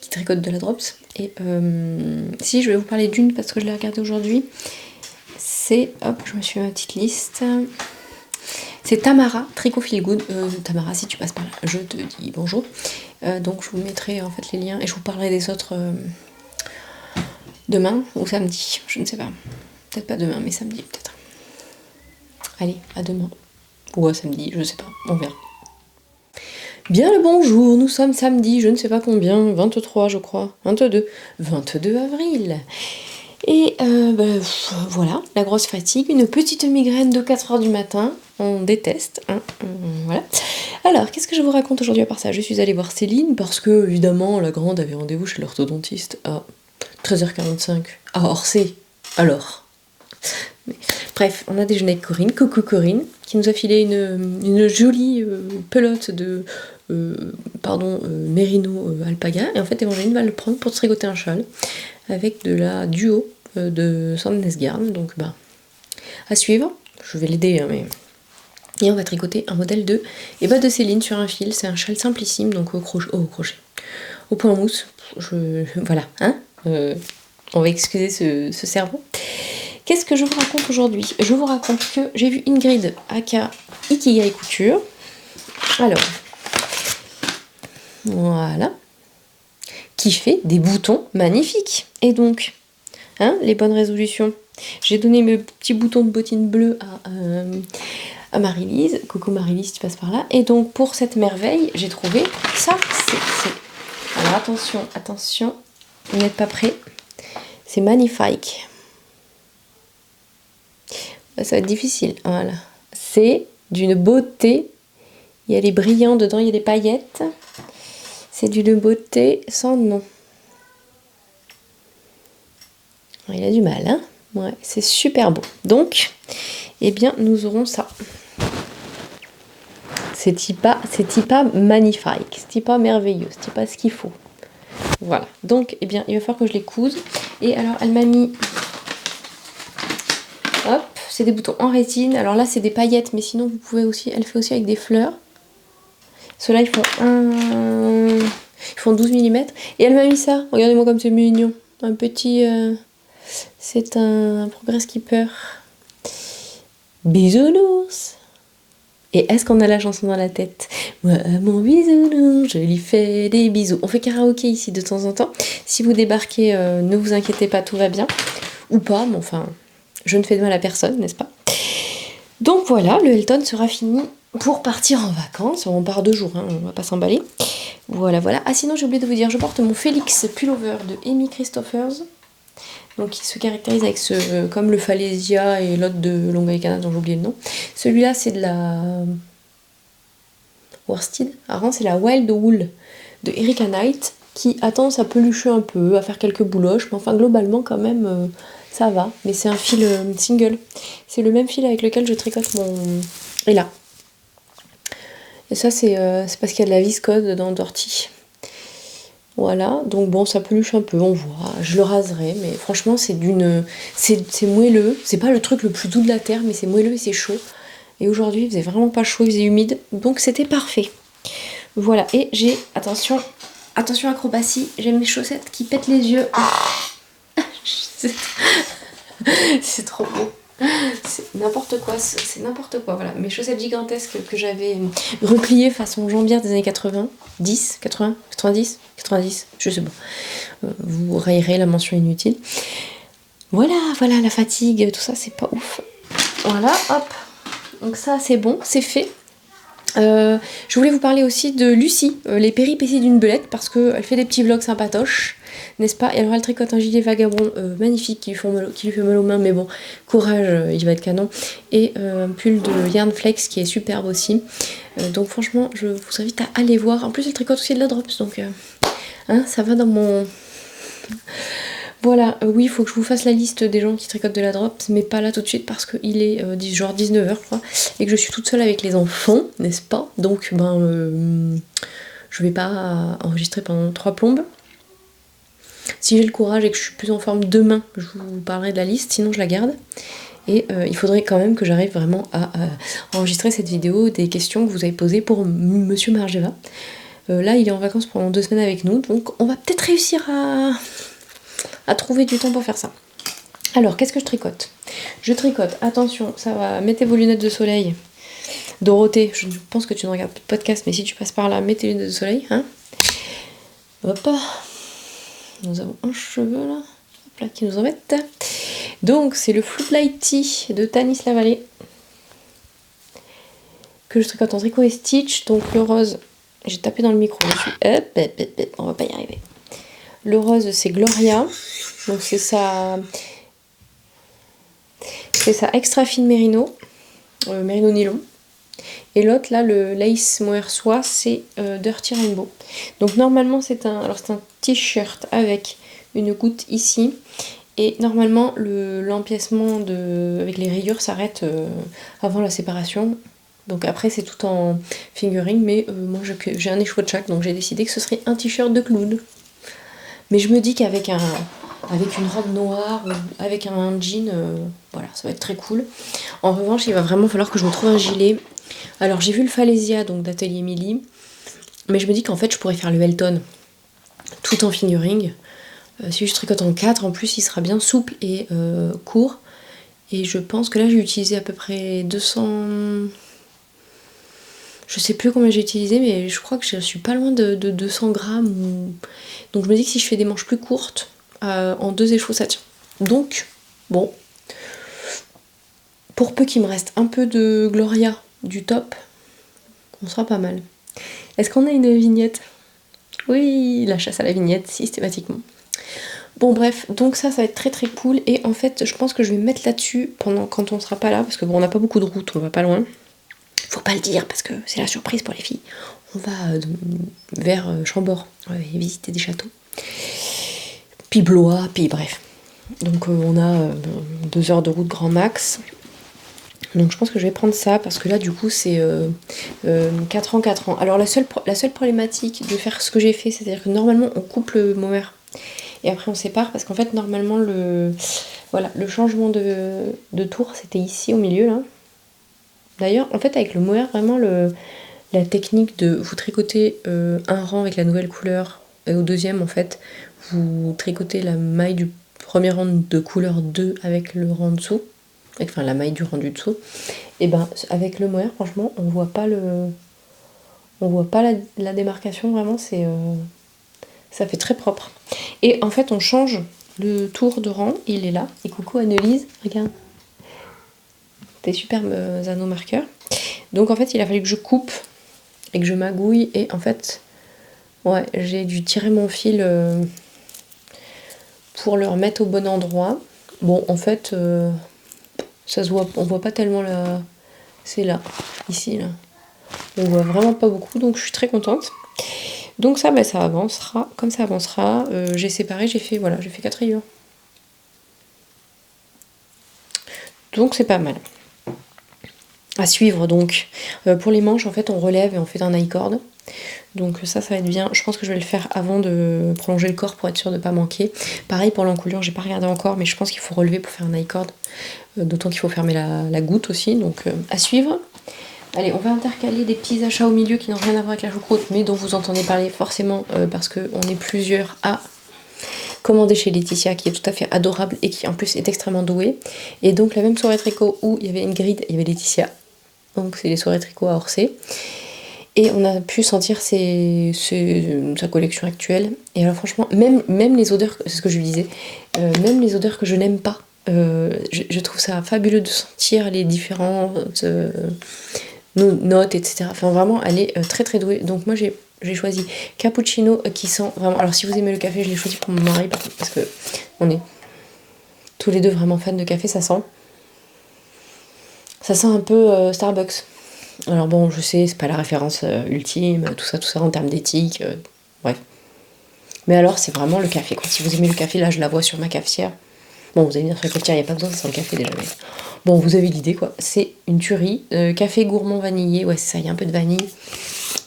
qui tricotent de la drops. Et si, je vais vous parler d'une parce que je l'ai regardée aujourd'hui. C'est... Hop, je me suis fait ma petite liste. C'est Tamara, Tricot Feel Good. Tamara, si tu passes par là, je te dis bonjour. Donc je vous mettrai en fait les liens et je vous parlerai des autres demain ou samedi, je ne sais pas. Peut-être pas demain, mais samedi peut-être. Allez, à demain. Ou à samedi, je sais pas, on verra. Bien le bonjour, nous sommes samedi, je ne sais pas combien, 23 je crois, 22 avril. Et voilà, la grosse fatigue, une petite migraine de 4h du matin, on déteste, hein, voilà. Alors, qu'est-ce que je vous raconte aujourd'hui à part ça? Je suis allée voir Céline parce que, évidemment, la grande avait rendez-vous chez l'orthodontiste à 13h45 à Orsay. Alors... Bref, on a déjeuné avec Corinne, coucou Corinne, qui nous a filé une jolie pelote de mérino alpaga. Et en fait, Evangeline va le prendre pour tricoter un châle avec de la duo de Sandnesgarn. Donc, à suivre. Je vais l'aider, hein, mais... Et on va tricoter un modèle de Céline sur un fil. C'est un châle simplissime, donc au crochet, au point mousse. Voilà, hein. On va excuser ce cerveau. Qu'est-ce que je vous raconte aujourd'hui? Je vous raconte que j'ai vu Ingrid aka Ikigai Couture. Alors, voilà. Qui fait des boutons magnifiques. Et donc, hein, les bonnes résolutions. J'ai donné mes petits boutons de bottines bleues à Marie-Lise. Coucou Marie-Lise, tu passes par là. Et donc, pour cette merveille, j'ai trouvé ça. Alors, attention, vous n'êtes pas prêts. C'est magnifique. Ça va être difficile, voilà. C'est d'une beauté. Il y a les brillants dedans, il y a des paillettes. C'est d'une beauté sans nom. Il a du mal, hein? Ouais, c'est super beau. Donc, eh bien, nous aurons ça. C'est pas magnifique, c'est pas merveilleux, c'est pas ce qu'il faut. Voilà. Donc, eh bien, il va falloir que je les couse. Et alors, elle m'a mis... Hop, c'est des boutons en résine. Alors là, c'est des paillettes, mais sinon, vous pouvez aussi... Elle fait aussi avec des fleurs. Ceux-là, ils font 12 mm. Et elle m'a mis ça. Regardez-moi comme c'est mignon. Un petit... c'est un Progress Keeper. Bisounours. Et est-ce qu'on a la chanson dans la tête? Moi, mon bisounours, je lui fais des bisous. On fait karaoké ici de temps en temps. Si vous débarquez, ne vous inquiétez pas, tout va bien. Ou pas, mais enfin, je ne fais de mal à personne, n'est-ce pas? Donc voilà, le Elton sera fini pour partir en vacances. On part 2 jours, hein, on va pas s'emballer. Voilà, voilà. Ah sinon, j'ai oublié de vous dire, je porte mon Félix Pullover de Amy Christophers. Donc il se caractérise avec ce, comme le Falesia et l'autre de Longueuil-Canada dont j'ai oublié le nom. Celui-là c'est de la worsted. Avant c'est la Wild Wool de Erika Knight qui a tendance à pelucher un peu, à faire quelques bouloches, mais enfin globalement quand même ça va. Mais c'est un fil single. C'est le même fil avec lequel je tricote mon... Et là. Et ça c'est parce qu'il y a de la viscose dans Dorty. Voilà, donc bon, ça peluche un peu, on voit. Je le raserai, mais franchement, c'est moelleux. C'est pas le truc le plus doux de la terre, mais c'est moelleux et c'est chaud. Et aujourd'hui, il faisait vraiment pas chaud, il faisait humide, donc c'était parfait. Voilà, et j'ai, attention acrobatie, j'ai mes chaussettes qui pètent les yeux. C'est trop beau. C'est n'importe quoi, voilà. Mes chaussettes gigantesques que j'avais repliées façon jambière des années 90, je sais pas. Vous rayerez la mention inutile. Voilà, la fatigue, tout ça, c'est pas ouf. Voilà, hop. Donc ça, c'est bon, c'est fait. Je voulais vous parler aussi de Lucie, les péripéties d'une belette, parce qu'elle fait des petits vlogs sympatoches, n'est-ce pas? Et alors elle tricote un gilet vagabond magnifique qui lui fait mal aux mains, mais bon, courage, il va être canon. Et un pull de Yarn Flex qui est superbe aussi. Donc franchement, je vous invite à aller voir. En plus, elle tricote aussi de la drops, donc ça va dans mon... Voilà, oui, il faut que je vous fasse la liste des gens qui tricotent de la drops, mais pas là tout de suite parce qu'il est genre 19h, je crois, et que je suis toute seule avec les enfants, n'est-ce pas? Donc, je vais pas enregistrer pendant 3 plombes. Si j'ai le courage et que je suis plus en forme demain, je vous parlerai de la liste, sinon je la garde. Et il faudrait quand même que j'arrive vraiment à enregistrer cette vidéo des questions que vous avez posées pour Monsieur Margeva. Là, il est en vacances pendant 2 semaines avec nous, donc on va peut-être réussir à trouver du temps pour faire ça. Alors, qu'est-ce que je tricote? Je tricote, attention, ça va, mettez vos lunettes de soleil. Dorothée, je pense que tu ne regardes pas de podcast, mais si tu passes par là, mets tes lunettes de soleil. Hein. Hop. Nous avons un cheveu là, hop là qui nous embête. Donc, c'est le Floodlighty de Tanis Lavallée que je tricote en tricot et stitch. Donc, le rose, j'ai tapé dans le micro dessus. Hop, on va pas y arriver. Le rose, c'est Gloria. Donc, c'est sa extra fine mérino, mérino nylon. Et l'autre, là, le lace mohair soie, c'est Dirty Rainbow. Donc, normalement, c'est un t-shirt avec une goutte ici. Et normalement, l'empiècement avec les rayures s'arrête avant la séparation. Donc après, c'est tout en fingering. Mais moi, j'ai un échoua de chaque, donc j'ai décidé que ce serait un t-shirt de clown. Mais je me dis qu'avec une robe noire, avec un jean, voilà, ça va être très cool. En revanche, il va vraiment falloir que je me trouve un gilet. Alors, j'ai vu le Falesia, donc d'Atelier Milly. Mais je me dis qu'en fait, je pourrais faire le Elton tout en fingering. Si je tricote en 4, en plus, il sera bien souple et court. Et je pense que là, j'ai utilisé à peu près 200... Je sais plus combien j'ai utilisé, mais je crois que je suis pas loin de 200 grammes. Donc je me dis que si je fais des manches plus courtes, en 2 échos, ça tient. Donc, bon, pour peu qu'il me reste un peu de Gloria du top, on sera pas mal. Est-ce qu'on a une vignette? Oui, la chasse à la vignette, systématiquement. Bon bref, donc ça va être très très cool. Et en fait, je pense que je vais me mettre là-dessus quand on sera pas là, parce que bon, on n'a pas beaucoup de route, on va pas loin. Faut pas le dire parce que c'est la surprise pour les filles. On va vers Chambord, on va visiter des châteaux. Puis Blois, puis bref. Donc on a 2 heures de route grand max. Donc je pense que je vais prendre ça parce que là du coup c'est 4 ans. Alors la seule problématique de faire ce que j'ai fait, c'est-à-dire que normalement on coupe le mohair et après on sépare parce qu'en fait normalement le changement de tour c'était ici au milieu là. D'ailleurs, en fait, avec le mohair, vraiment, la technique de vous tricoter un rang avec la nouvelle couleur et au deuxième en fait vous tricotez la maille du premier rang de couleur 2 avec le rang en dessous, enfin la maille du rang du dessous, et ben avec le mohair franchement on voit pas la démarcation vraiment, c'est ça fait très propre. Et en fait on change le tour de rang, il est là, et coucou Annelise, regarde tes superbes anneaux marqueurs. Donc en fait il a fallu que je coupe et que je magouille, et en fait ouais j'ai dû tirer mon fil pour le remettre au bon endroit. Bon en fait ça se voit, on voit pas tellement là, c'est là, ici là, on voit vraiment pas beaucoup, donc je suis très contente. Donc ça, bah, ça avancera, comme ça avancera, j'ai séparé, j'ai fait 4 rayures. Donc c'est pas mal. À suivre donc. Pour les manches, en fait, on relève et on fait un I-cord. Donc ça va être bien. Je pense que je vais le faire avant de prolonger le corps pour être sûr de ne pas manquer. Pareil pour l'encolure, j'ai pas regardé encore, mais je pense qu'il faut relever pour faire un I-cord. D'autant qu'il faut fermer la goutte aussi, donc à suivre. Allez, on va intercaler des petits achats au milieu qui n'ont rien à voir avec la choucroute, mais dont vous entendez parler forcément parce qu'on est plusieurs à commander chez Laetitia, qui est tout à fait adorable et qui en plus est extrêmement douée. Et donc la même soirée tricot où il y avait Ingrid, il y avait Laetitia. Donc c'est les soirées tricot à Orsay. Et on a pu sentir sa collection actuelle. Et alors franchement, même les odeurs, c'est ce que je lui disais, même les odeurs que je n'aime pas, je trouve ça fabuleux de sentir les différentes notes, etc. Enfin vraiment, elle est très très douée. Donc moi j'ai choisi cappuccino qui sent vraiment... Alors si vous aimez le café, je l'ai choisi pour mon mari parce que on est tous les deux vraiment fans de café, ça sent un peu Starbucks. Alors bon, je sais, c'est pas la référence ultime, tout ça en termes d'éthique, bref. Mais alors c'est vraiment le café, quoi. Si vous aimez le café, là je la vois sur ma cafetière. Bon, vous allez me dire sur la cafetière, il n'y a pas besoin, ça sent le café déjà. Mais... Bon, vous avez l'idée, quoi. C'est une tuerie. Café gourmand vanillé, ouais, c'est ça, il y a un peu de vanille.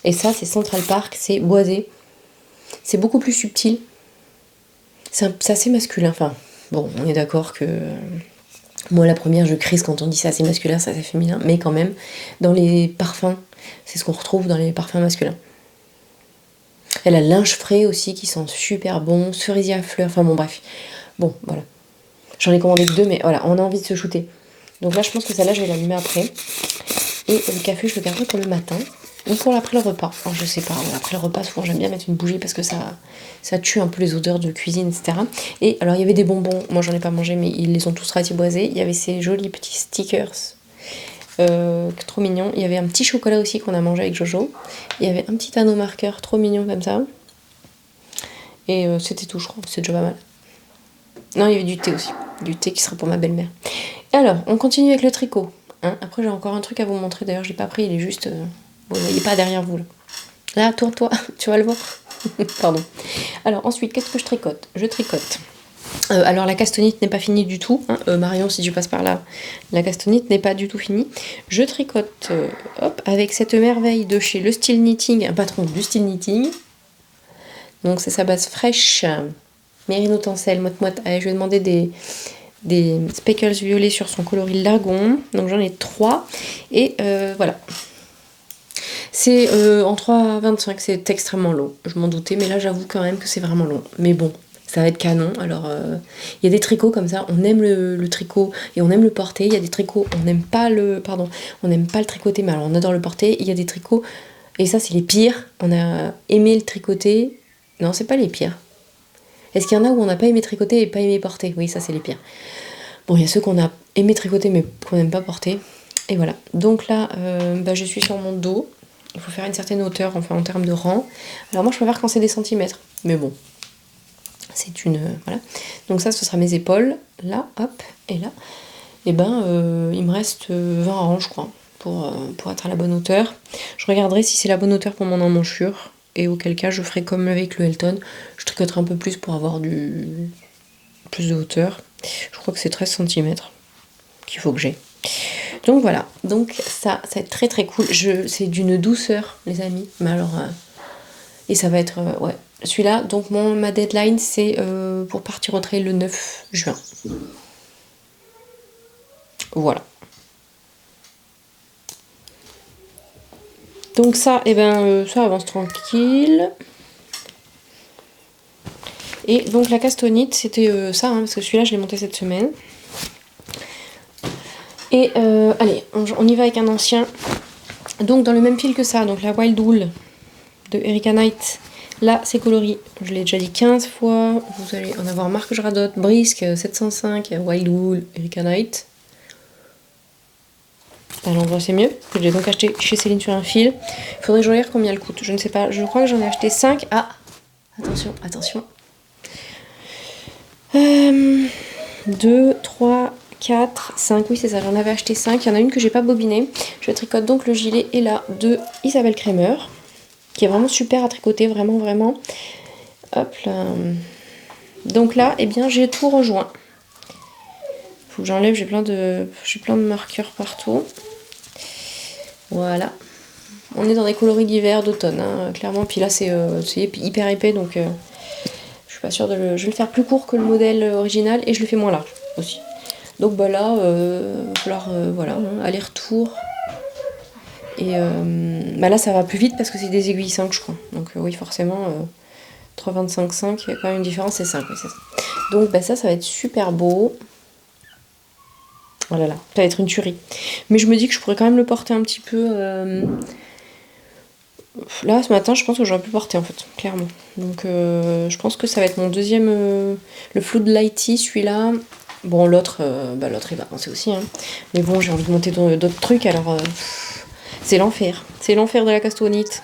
Et ça, c'est Central Park, c'est boisé. C'est beaucoup plus subtil. C'est assez masculin. Enfin, bon, on est d'accord que... Moi, la première, je crise quand on dit c'est assez masculin, c'est assez féminin. Mais quand même, dans les parfums, c'est ce qu'on retrouve dans les parfums masculins. Elle a le linge frais aussi, qui sent super bon. Cerisier à fleurs, enfin bon, bref. Bon, voilà. J'en ai commandé que 2, mais voilà, on a envie de se shooter. Donc là, je pense que celle-là, je vais l'allumer après. Et le café, je le garderai pour le matin. Ou pour après le repas. Alors, je sais pas, après le repas, souvent j'aime bien mettre une bougie parce que ça tue un peu les odeurs de cuisine, etc. Et alors, il y avait des bonbons. Moi, j'en ai pas mangé, mais ils les ont tous ratiboisés. Il y avait ces jolis petits stickers. Trop mignon. Il y avait un petit chocolat aussi qu'on a mangé avec Jojo. Il y avait un petit anneau marqueur trop mignon comme ça. Et c'était tout, je crois. C'est déjà pas mal. Non, il y avait du thé aussi. Du thé qui sera pour ma belle-mère. Alors, on continue avec le tricot. Hein, après, j'ai encore un truc à vous montrer. D'ailleurs, je l'ai pas pris. Il est juste... Bon, vous voyez pas derrière vous, là. Là, tourne-toi. Tu vas le voir. Pardon. Alors, ensuite, qu'est-ce que je tricote? Je tricote. Alors, la castanite n'est pas finie du tout. Hein. Marion, si tu passes par là, la castanite n'est pas du tout finie. Je tricote, hop, avec cette merveille de chez Le Style Knitting, un patron du Style Knitting. Donc, c'est sa base fraîche. Mérino Tencel, moite-moite. Allez, je vais demander des speckles violets sur son coloris Lagon. Donc, j'en ai 3. Et voilà. C'est en 3,25, c'est extrêmement long. Je m'en doutais, mais là, j'avoue quand même que c'est vraiment long. Mais bon, ça va être canon. Alors, il y a des tricots comme ça, on aime le tricot et on aime le porter. Il y a des tricots, on n'aime pas le tricoter, mais alors on adore le porter. Il y a des tricots, et ça, c'est les pires. On a aimé le tricoter. Non, c'est pas les pires. Est-ce qu'il y en a où on n'a pas aimé tricoter et pas aimé porter? Oui, ça, c'est les pires. Bon, il y a ceux qu'on a aimé tricoter, mais qu'on n'aime pas porter. Et voilà. Donc là, je suis sur mon dos. Il faut faire une certaine hauteur, enfin en termes de rang. Alors moi je préfère quand c'est des centimètres, mais bon, c'est une... voilà. Donc ça, ce sera mes épaules, là, hop, et là. Et ben, il me reste 20 rangs, je crois, pour être à la bonne hauteur. Je regarderai si c'est la bonne hauteur pour mon emmanchure, et auquel cas je ferai comme avec le Elton. Je tricoterai un peu plus pour avoir plus de hauteur. Je crois que c'est 13 cm qu'il faut que j'ai. Donc voilà, donc ça va être très très cool. C'est d'une douceur, les amis. Mais alors, et ça va être, ouais. Celui-là, donc ma deadline, c'est pour partir au trail le 9 juin. Voilà. Donc ça, et ben, ça avance tranquille. Et donc la castonite, c'était ça, hein, parce que celui-là, je l'ai monté cette semaine. Et allez, on y va avec un ancien. Donc dans le même fil que ça, donc la Wild Wool de Erika Knight. Là, c'est coloris. Je l'ai déjà dit 15 fois. Vous allez en avoir marre que je radote. Brisk 705, Wild Wool, Erika Knight. À l'endroit, c'est mieux. Je l'ai donc acheté chez Céline sur un fil. Il faudrait que je regarde combien elle coûte. Je ne sais pas. Je crois que j'en ai acheté 5. Ah, attention, attention. 2, 3, 4, 5. Oui, c'est ça. J'en avais acheté 5. Il y en a une que j'ai pas bobinée. Je tricote donc le gilet et là de Isabelle Kremer, qui est vraiment super à tricoter, vraiment, vraiment. Hop là. Donc là, eh bien, j'ai tout rejoint. Faut que j'enlève, j'ai plein de marqueurs partout. Voilà. On est dans des coloris d'hiver, d'automne, hein, clairement. Puis là, c'est hyper épais, donc je suis pas sûre de le... Je vais le faire plus court que le modèle original et je le fais moins large aussi. Donc bah là, voilà, aller-retour. Et bah là, ça va plus vite parce que c'est des aiguilles 5, je crois. Donc oui, forcément, 3,25, 5, il y a quand même une différence, c'est 5. Oui, c'est ça. Donc bah ça va être super beau. Oh là là, ça va être une tuerie. Mais je me dis que je pourrais quand même le porter un petit peu... Là, ce matin, je pense que j'aurais pu porter, en fait, clairement. Donc je pense que ça va être mon deuxième... le Flood Lighty, celui-là. Bon, l'autre, il va avancer aussi. Hein. Mais bon, j'ai envie de monter d'autres trucs, alors... c'est l'enfer. C'est l'enfer de la castonite.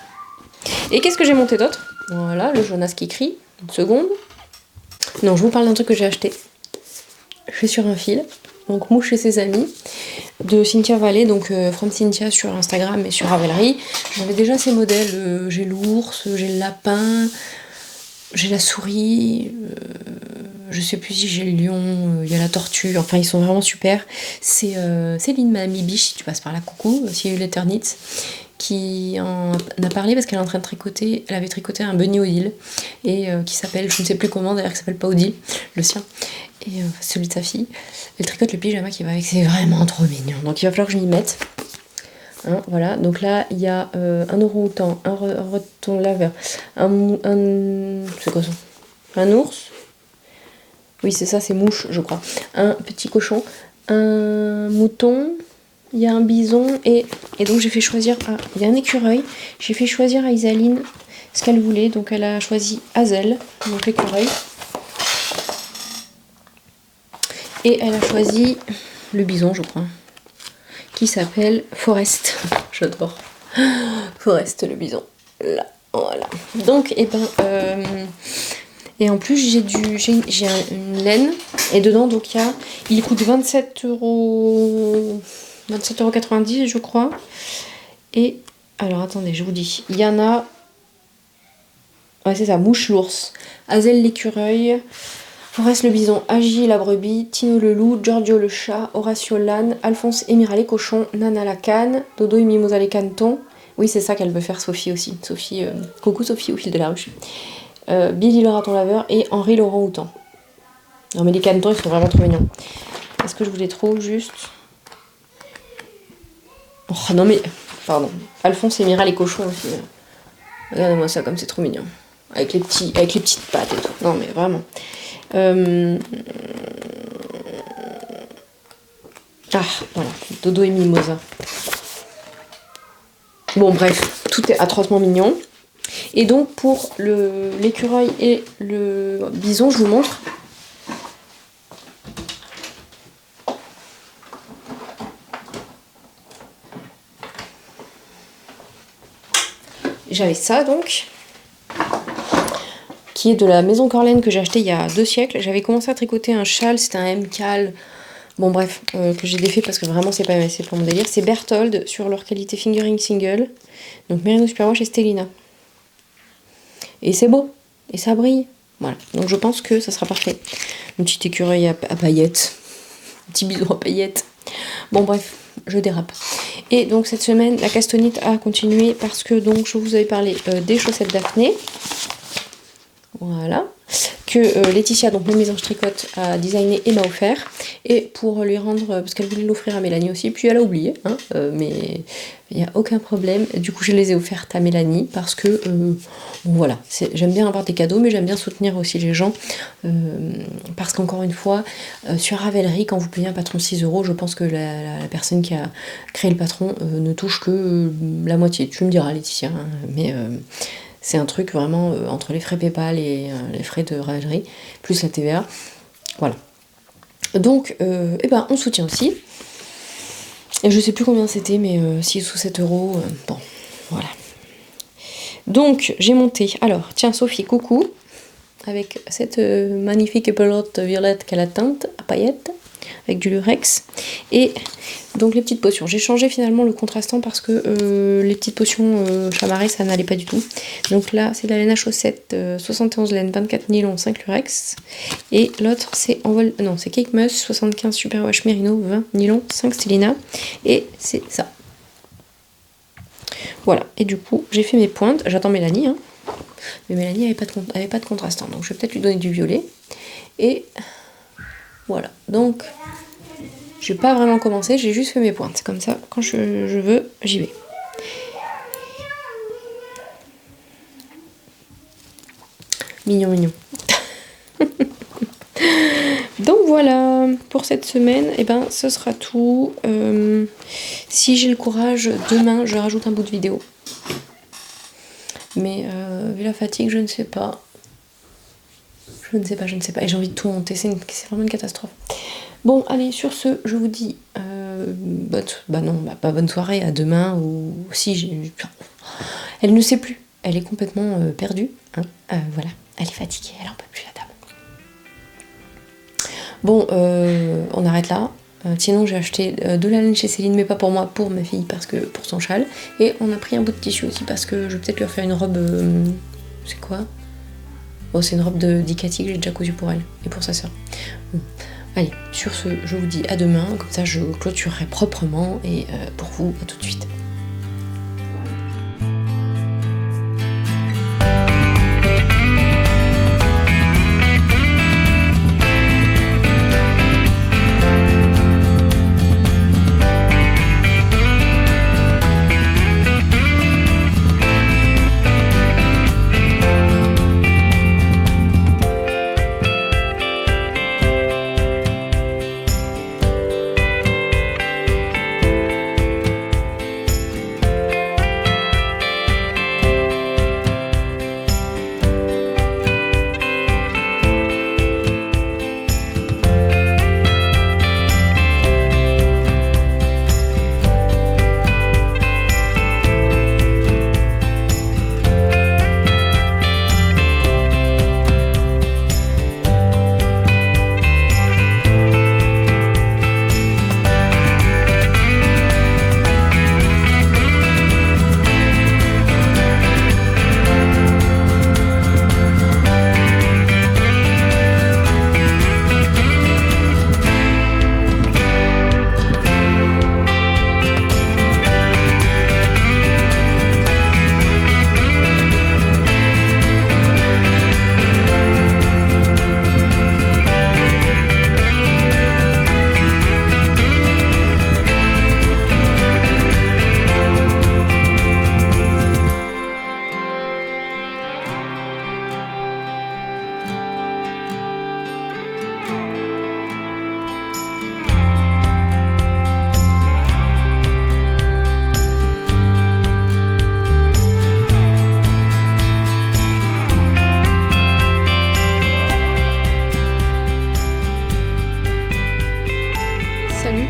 Et qu'est-ce que j'ai monté d'autre? Voilà, le Jonas qui crie. Une seconde. Non, je vous parle d'un truc que j'ai acheté. Je suis sur un fil. Donc Mouche et ses amis de Cynthia Vallée, donc From Cynthia sur Instagram et sur Ravelry. J'avais déjà ces modèles, j'ai l'ours, j'ai le lapin, j'ai la souris, je sais plus si j'ai le lion, il y a la tortue, enfin ils sont vraiment super. C'est Céline Mamie Biche, si tu passes par là, coucou, si l'Eternit, qui en a parlé parce qu'elle est en train de tricoter, elle avait tricoté un bunny Odile, et qui s'appelle, je ne sais plus comment d'ailleurs, qui s'appelle pas Odile, le sien, et celui de sa fille. Elle tricote le pyjama qui va avec, c'est vraiment trop mignon, donc il va falloir que je m'y mette. Hein, voilà, donc là il y a un orang-outan, un raton laveur, c'est quoi ça? Un ours? Oui, c'est ça, c'est Mouche, je crois. Un petit cochon, un mouton, il y a un bison, et donc j'ai fait choisir... Ah, il y a un écureuil. J'ai fait choisir à Isaline ce qu'elle voulait, donc elle a choisi Hazel, donc l'écureuil. Et elle a choisi le bison, je crois, qui s'appelle Forest. J'adore. Forest, le bison. Là, voilà. Donc, et en plus, j'ai une laine, et dedans, donc il coûte 27,90 €, je crois. Et, alors attendez, je vous dis, il y en a... Ouais, c'est ça, Mouche l'ours, Hazel l'écureuil, Forest le bison, Agi la brebis, Tino le loup, Giorgio le chat, Horatio l'âne, Alphonse et Mira les cochons, Nana la canne, Dodo et Mimosa les canetons. Oui, c'est ça qu'elle veut faire, Sophie aussi. Sophie, coucou Sophie au fil de la ruche. Billy le raton laveur et Henri l'orang-outan. Non mais les canetons, ils sont vraiment trop mignons. Est-ce que je vous les trouve juste? Oh non mais... Pardon. Alphonse et Mira les cochons aussi. Regardez-moi ça comme c'est trop mignon. Avec les petites pattes et tout. Non mais vraiment. Ah, voilà. Dodo et Mimosa. Bon bref, tout est atrocement mignon. Et donc pour l'écureuil et le bison, je vous montre. J'avais ça donc, qui est de la maison Corlaine que j'ai acheté il y a 2 siècles. J'avais commencé à tricoter un châle, c'était un M-cal. Bon bref, que j'ai défait parce que vraiment c'est pas mon délire. C'est Berthold sur leur qualité fingering single. Donc Merino Superwash et Stellina. Et c'est beau. Et ça brille. Voilà. Donc je pense que ça sera parfait. Un petit écureuil à paillettes. Un petit bison à paillettes. Bon bref, je dérape. Et donc cette semaine, la castonite a continué parce que donc je vous avais parlé des chaussettes Daphné. Voilà. que Laetitia, donc ma mésange tricote, a designé et m'a offert. Et pour lui rendre, parce qu'elle voulait l'offrir à Mélanie aussi, puis elle a oublié, hein, mais il n'y a aucun problème. Du coup, je les ai offertes à Mélanie parce que, bon, voilà, j'aime bien avoir des cadeaux, mais j'aime bien soutenir aussi les gens. Parce qu'encore une fois, sur Ravelry, quand vous payez un patron 6 €, je pense que la personne qui a créé le patron ne touche que la moitié. Tu me diras, Laetitia, hein, mais c'est un truc vraiment entre les frais PayPal et les frais de Ravelry, plus la TVA. Voilà. Donc, on soutient aussi. Et je sais plus combien c'était, mais 6 ou 7 €. Bon, voilà. Donc, j'ai monté. Alors, tiens, Sophie, coucou. Avec cette magnifique pelote violette qu'elle a teinte à paillettes, avec du lurex. Et donc, les petites potions. J'ai changé finalement le contrastant parce que les petites potions chamarrées, ça n'allait pas du tout. Donc là, c'est de la laine à chaussettes, 71 laine, 24 nylon, 5 lurex. Et l'autre, c'est c'est Cake Muss, 75 superwash merino, 20 nylon, 5 stélina. Et c'est ça. Voilà. Et du coup, j'ai fait mes pointes. J'attends Mélanie, hein. Mais Mélanie avait pas de contrastant, donc je vais peut-être lui donner du violet. Et voilà, donc j'ai pas vraiment commencé, j'ai juste fait mes pointes. Comme ça, quand je veux, j'y vais. Mignon, mignon. Donc voilà, pour cette semaine, ce sera tout. Si j'ai le courage, demain, je rajoute un bout de vidéo. Mais vu la fatigue, je ne sais pas. Je ne sais pas. Et j'ai envie de tout monter. C'est vraiment une catastrophe. Bon, allez, sur ce, je vous dis pas bonne soirée, à demain. Ou si elle ne sait plus. Elle est complètement perdue. Hein. Voilà, elle est fatiguée. Elle en peut plus, la dame. Bon, on arrête là. Sinon, j'ai acheté de la laine chez Céline, mais pas pour moi, pour ma fille, parce que pour son châle. Et on a pris un bout de tissu aussi, parce que je vais peut-être lui refaire une robe. C'est quoi? Oh, c'est une robe de Dicati que j'ai déjà cousue pour elle et pour sa soeur. Bon. Allez, sur ce, je vous dis à demain, comme ça je clôturerai proprement. Et pour vous, à tout de suite.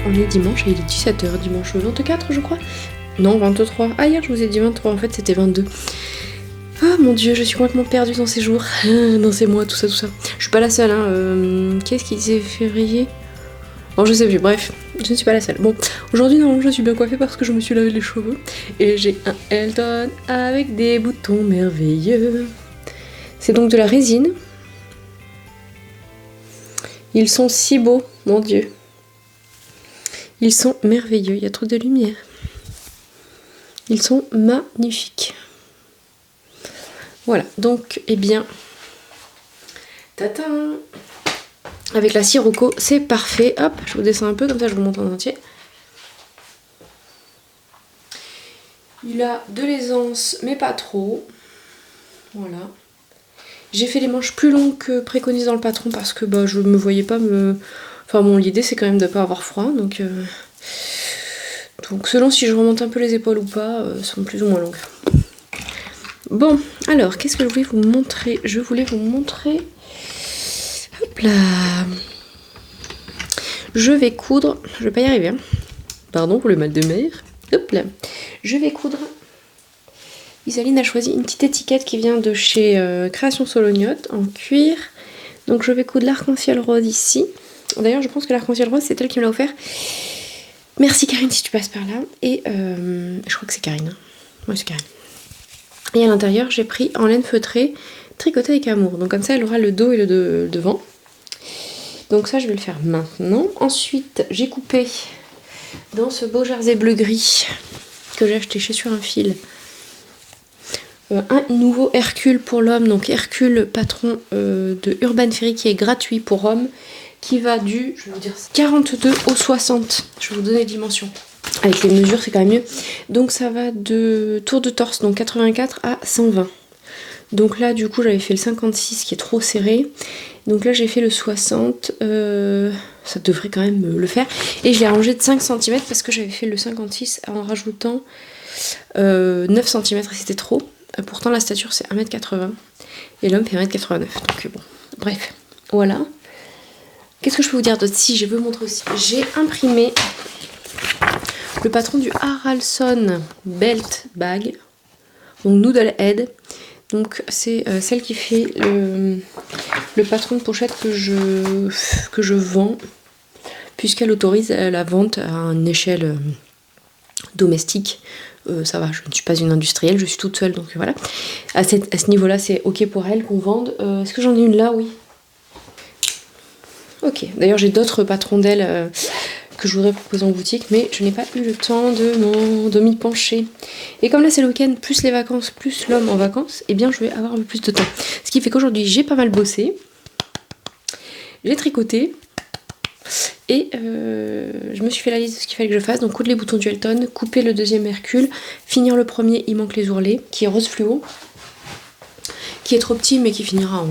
On est dimanche et il est 17h, dimanche 24 je crois. Non, 23. Ah, hier je vous ai dit 23, en fait c'était 22. Ah mon dieu, je suis complètement perdue dans ces jours, dans ces mois, tout ça. Je suis pas la seule, hein. Qu'est-ce qui disait février? Bon, je sais plus, bref, je ne suis pas la seule. Bon, aujourd'hui, non, je suis bien coiffée parce que je me suis lavé les cheveux. Et j'ai un Elton avec des boutons merveilleux. C'est donc de la résine. Ils sont si beaux, mon dieu. Ils sont merveilleux, il y a trop de lumière. Ils sont magnifiques. Voilà, donc, eh bien, Tatin! Avec la Sirocco, c'est parfait. Hop, je vous descends un peu, comme ça je vous montre en entier. Il a de l'aisance, mais pas trop. Voilà. J'ai fait les manches plus longues que préconisé dans le patron parce que bah, je me voyais pas me... Enfin bon, l'idée c'est quand même de pas avoir froid, donc selon si je remonte un peu les épaules ou pas, sont plus ou moins longues. Bon, alors, qu'est-ce que je voulais vous montrer? Je voulais vous montrer... Hop là! Je vais coudre... Je vais pas y arriver, hein. Pardon pour le mal de mer. Hop là! Je vais coudre... Isaline a choisi une petite étiquette qui vient de chez Création Solognotte en cuir. Donc je vais coudre l'arc-en-ciel rose ici. D'ailleurs, je pense que l'arc-en-ciel rose, c'est elle qui me l'a offert. Merci Karine si tu passes par là. Et je crois que c'est Karine. Ouais, c'est Karine. Et à l'intérieur, j'ai pris en laine feutrée, tricotée avec amour. Donc comme ça, elle aura le dos et le devant. Donc ça, je vais le faire maintenant. Ensuite, j'ai coupé dans ce beau jersey bleu-gris que j'ai acheté chez Sur un fil. Un nouveau Hercule pour l'homme, donc Hercule patron de Urban Ferry qui est gratuit pour hommes, qui va du, je vais vous dire, 42 au 60. Je vais vous donner les dimensions. Avec les mesures, c'est quand même mieux. Donc ça va de tour de torse, donc 84 à 120. Donc là, du coup, j'avais fait le 56 qui est trop serré. Donc là, j'ai fait le 60. Ça devrait quand même le faire. Et je l'ai arrangé de 5 cm parce que j'avais fait le 56 en rajoutant 9 cm et c'était trop. Pourtant la stature c'est 1m80 et l'homme fait 1m89, donc bon, bref, voilà. Qu'est-ce que je peux vous dire d'autre? Si, je vais vous montrer aussi. J'ai imprimé le patron du Haraldson Belt Bag, donc Noodle Head. Donc c'est celle qui fait le patron de pochette que je vends, puisqu'elle autorise la vente à une échelle domestique. Ça va, je ne suis pas une industrielle, je suis toute seule, donc voilà. À ce niveau-là, c'est ok pour elle qu'on vende. Est-ce que j'en ai une là? Oui. Ok, d'ailleurs j'ai d'autres patrons d'elle que je voudrais proposer en boutique, mais je n'ai pas eu le temps de m'y pencher. Et comme là c'est le week-end, plus les vacances, plus l'homme en vacances, eh bien je vais avoir un peu plus de temps. Ce qui fait qu'aujourd'hui j'ai pas mal bossé, j'ai tricoté, et je me suis fait la liste de ce qu'il fallait que je fasse. Donc coudre les boutons du Elton, couper le deuxième Hercule, finir le premier, il manque les ourlets, qui est rose fluo, qui est trop petit mais qui finira en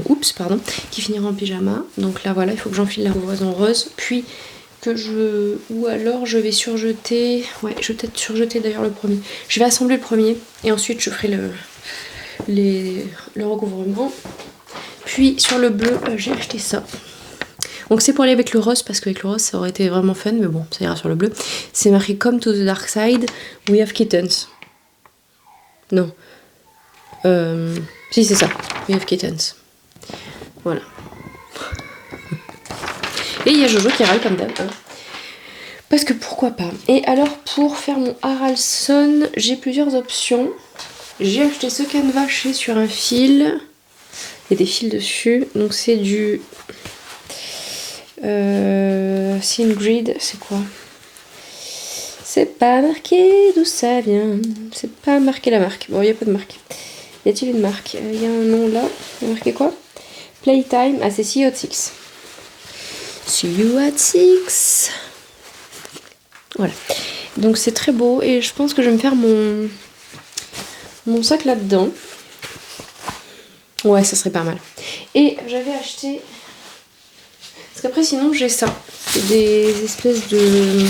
qui finira en pyjama. Donc là voilà, il faut que j'enfile la couvraison rose, puis ou alors je vais surjeter, ouais, je vais peut-être surjeter d'ailleurs le premier. Je vais assembler le premier et ensuite je ferai le recouvrement. Puis sur le bleu, j'ai acheté ça. Donc c'est pour aller avec le rose, parce qu'avec le rose ça aurait été vraiment fun, mais bon, ça ira sur le bleu. C'est marqué Come to the dark side, we have kittens. Non. Si c'est ça, we have kittens. Voilà. Et il y a Jojo qui râle comme d'hab. Hein. Parce que pourquoi pas. Et alors pour faire mon Haraldson, j'ai plusieurs options. J'ai acheté ce canevas chez Sur un fil. Il y a des fils dessus. Donc c'est du... Singrid, c'est quoi? C'est pas marqué d'où ça vient. C'est pas marqué la marque. Bon, il n'y a pas de marque. Y a-t-il une marque? Il y a un nom là. Il y a marqué quoi? Playtime. Ah, c'est See You at 6. See You at 6. Voilà. Donc c'est très beau et je pense que je vais me faire mon sac là-dedans. Ouais, ça serait pas mal. Et j'avais acheté... Parce qu'après sinon j'ai ça. C'est des espèces de...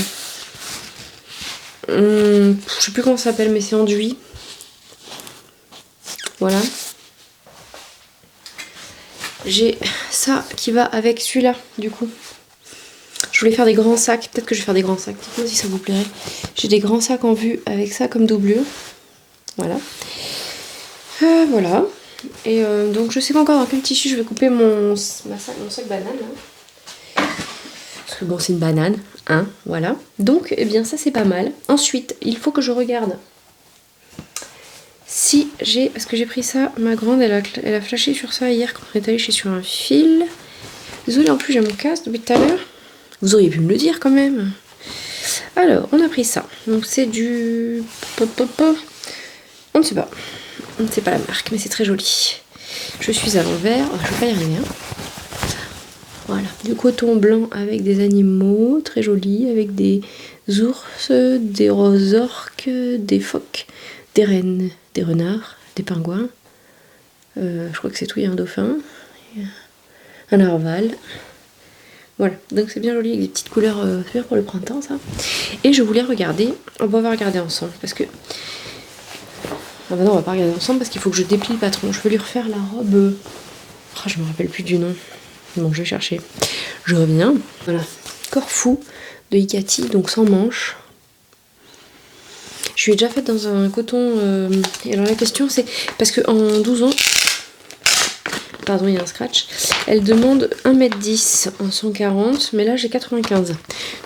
je sais plus comment ça s'appelle mais c'est enduit. Voilà. J'ai ça qui va avec celui-là du coup. Je voulais faire des grands sacs. Peut-être que je vais faire des grands sacs. Dites-moi si ça vous plairait. J'ai des grands sacs en vue avec ça comme doublure. Voilà. Voilà. Et donc je sais pas encore dans quel tissu je vais couper mon sac banane. Là. Parce que bon c'est une banane. Hein, voilà. Donc eh bien ça c'est pas mal. Ensuite il faut que je regarde si j'ai... Parce que j'ai pris ça. Ma grande elle a flashé sur ça hier quand on est allé chez Sur un fil. Désolée en plus j'ai mon casque depuis tout à l'heure. Vous auriez pu me le dire quand même. Alors, on a pris ça. Donc c'est du... On ne sait pas. On ne sait pas la marque, mais c'est très joli. Je suis à l'envers. Oh, je ne vais pas y arriver. Hein. Voilà, du coton blanc avec des animaux, très joli, avec des ours, des roses orques, des phoques, des rennes, des renards, des pingouins. Je crois que c'est tout, il y a un dauphin, un narval. Voilà, donc c'est bien joli avec des petites couleurs super pour le printemps ça. Et je voulais regarder, on va regarder ensemble parce que... Ah bah non, on va pas regarder ensemble parce qu'il faut que je déplie le patron. Je vais lui refaire la robe... Oh, je me rappelle plus du nom. Bon, je vais chercher. Je reviens. Voilà, Corfou de Ikati, donc sans manches. Je suis déjà faite dans un coton... Et alors la question c'est... Parce qu'en 12 ans... Pardon, il y a un scratch. Elle demande 1m10 en 140, mais là j'ai 95.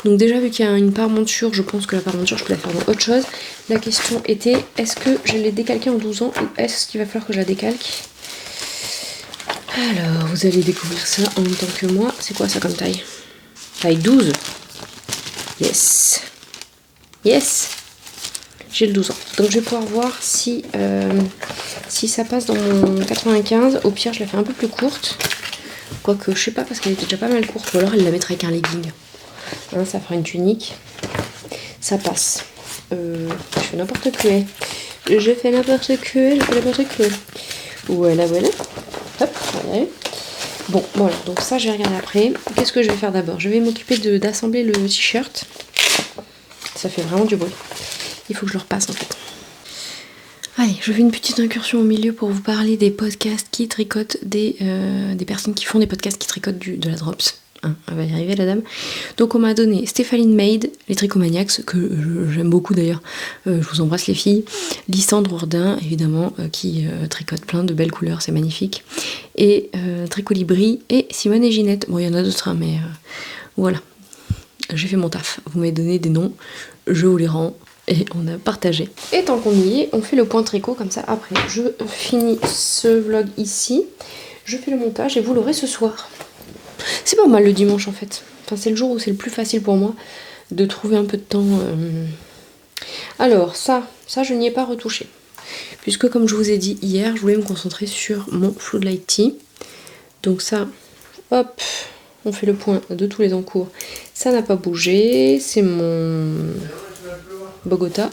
Donc déjà vu qu'il y a une parmenture, je pense que la parmenture je peux la faire dans autre chose. La question était, est-ce que je l'ai décalquée en 12 ans ou est-ce qu'il va falloir que je la décalque? Alors, vous allez découvrir ça en même temps que moi. C'est quoi ça comme taille? Taille 12. Yes. Yes. J'ai le 12 ans. Donc je vais pouvoir voir si ça passe dans mon 95. Au pire, je la fais un peu plus courte. Quoique, je sais pas, parce qu'elle était déjà pas mal courte. Ou alors, elle la mettrait avec un legging. Hein, ça fera une tunique. Ça passe. Je fais n'importe quoi. Je fais n'importe quoi. Voilà. Hop, voilà. Bon, voilà. Donc ça, je vais regarder après. Qu'est-ce que je vais faire d'abord? Je vais m'occuper d'assembler le t-shirt. Ça fait vraiment du bruit. Il faut que je le repasse en fait. Allez, je fais une petite incursion au milieu pour vous parler des podcasts qui tricotent, des personnes qui font des podcasts qui tricotent de la drops. Hein, elle va y arriver la dame. Donc on m'a donné Stéphanie Made, les Tricomaniacs, que j'aime beaucoup d'ailleurs. Je vous embrasse les filles. Lysandre Ourdin, évidemment, qui tricote plein de belles couleurs, c'est magnifique. Et Tricolibri et Simone et Ginette. Bon, il y en a d'autres, hein, mais voilà. J'ai fait mon taf. Vous m'avez donné des noms, je vous les rends. Et on a partagé. Et tant qu'on y est, on fait le point tricot comme ça. Après, je finis ce vlog ici. Je fais le montage et vous l'aurez ce soir. C'est pas mal le dimanche en fait. Enfin, c'est le jour où c'est le plus facile pour moi de trouver un peu de temps. Alors, ça je n'y ai pas retouché. Puisque comme je vous ai dit hier, je voulais me concentrer sur mon Floodlight Tee. Donc ça, hop, on fait le point de tous les encours. Ça n'a pas bougé. C'est mon... Bogota.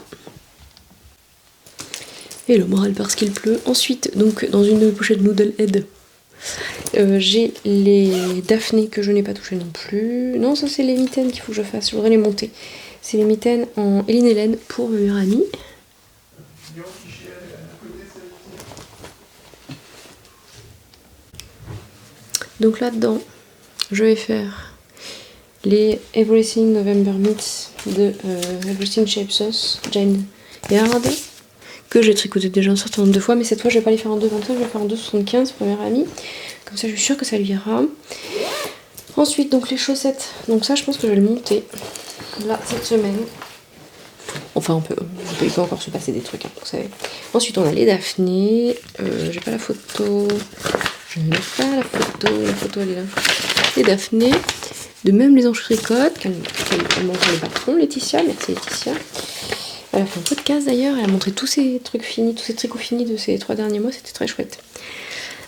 Et le moral parce qu'il pleut. Ensuite, donc dans une pochette Noodle Head, j'ai les Daphné que je n'ai pas touché non plus. Non, ça c'est les mitaines qu'il faut que je fasse. Je voudrais les monter. C'est les mitaines en Hélène pour ma meilleure amie. Donc là-dedans, je vais faire les Everything November Meets de Everything Shapes Us, Jane Yard, que j'ai tricoté déjà un certain nombre de fois, mais cette fois je vais pas les faire en 2,25, je vais les faire en 2,75 pour ma amie, comme ça je suis sûre que ça lui ira. Ensuite donc les chaussettes, donc ça je pense que je vais le monter là cette semaine. Enfin il peut encore se passer des trucs, hein, vous savez. Ensuite on a les Daphné, j'ai pas la photo, je n'ai pas la photo elle est là. Les Daphné. De même les anges tricotent, qu'elle montre les patrons, Laetitia, merci Laetitia. Elle a fait un podcast d'ailleurs, elle a montré tous ces trucs finis, tous ces tricots finis de ces 3 derniers mois, c'était très chouette.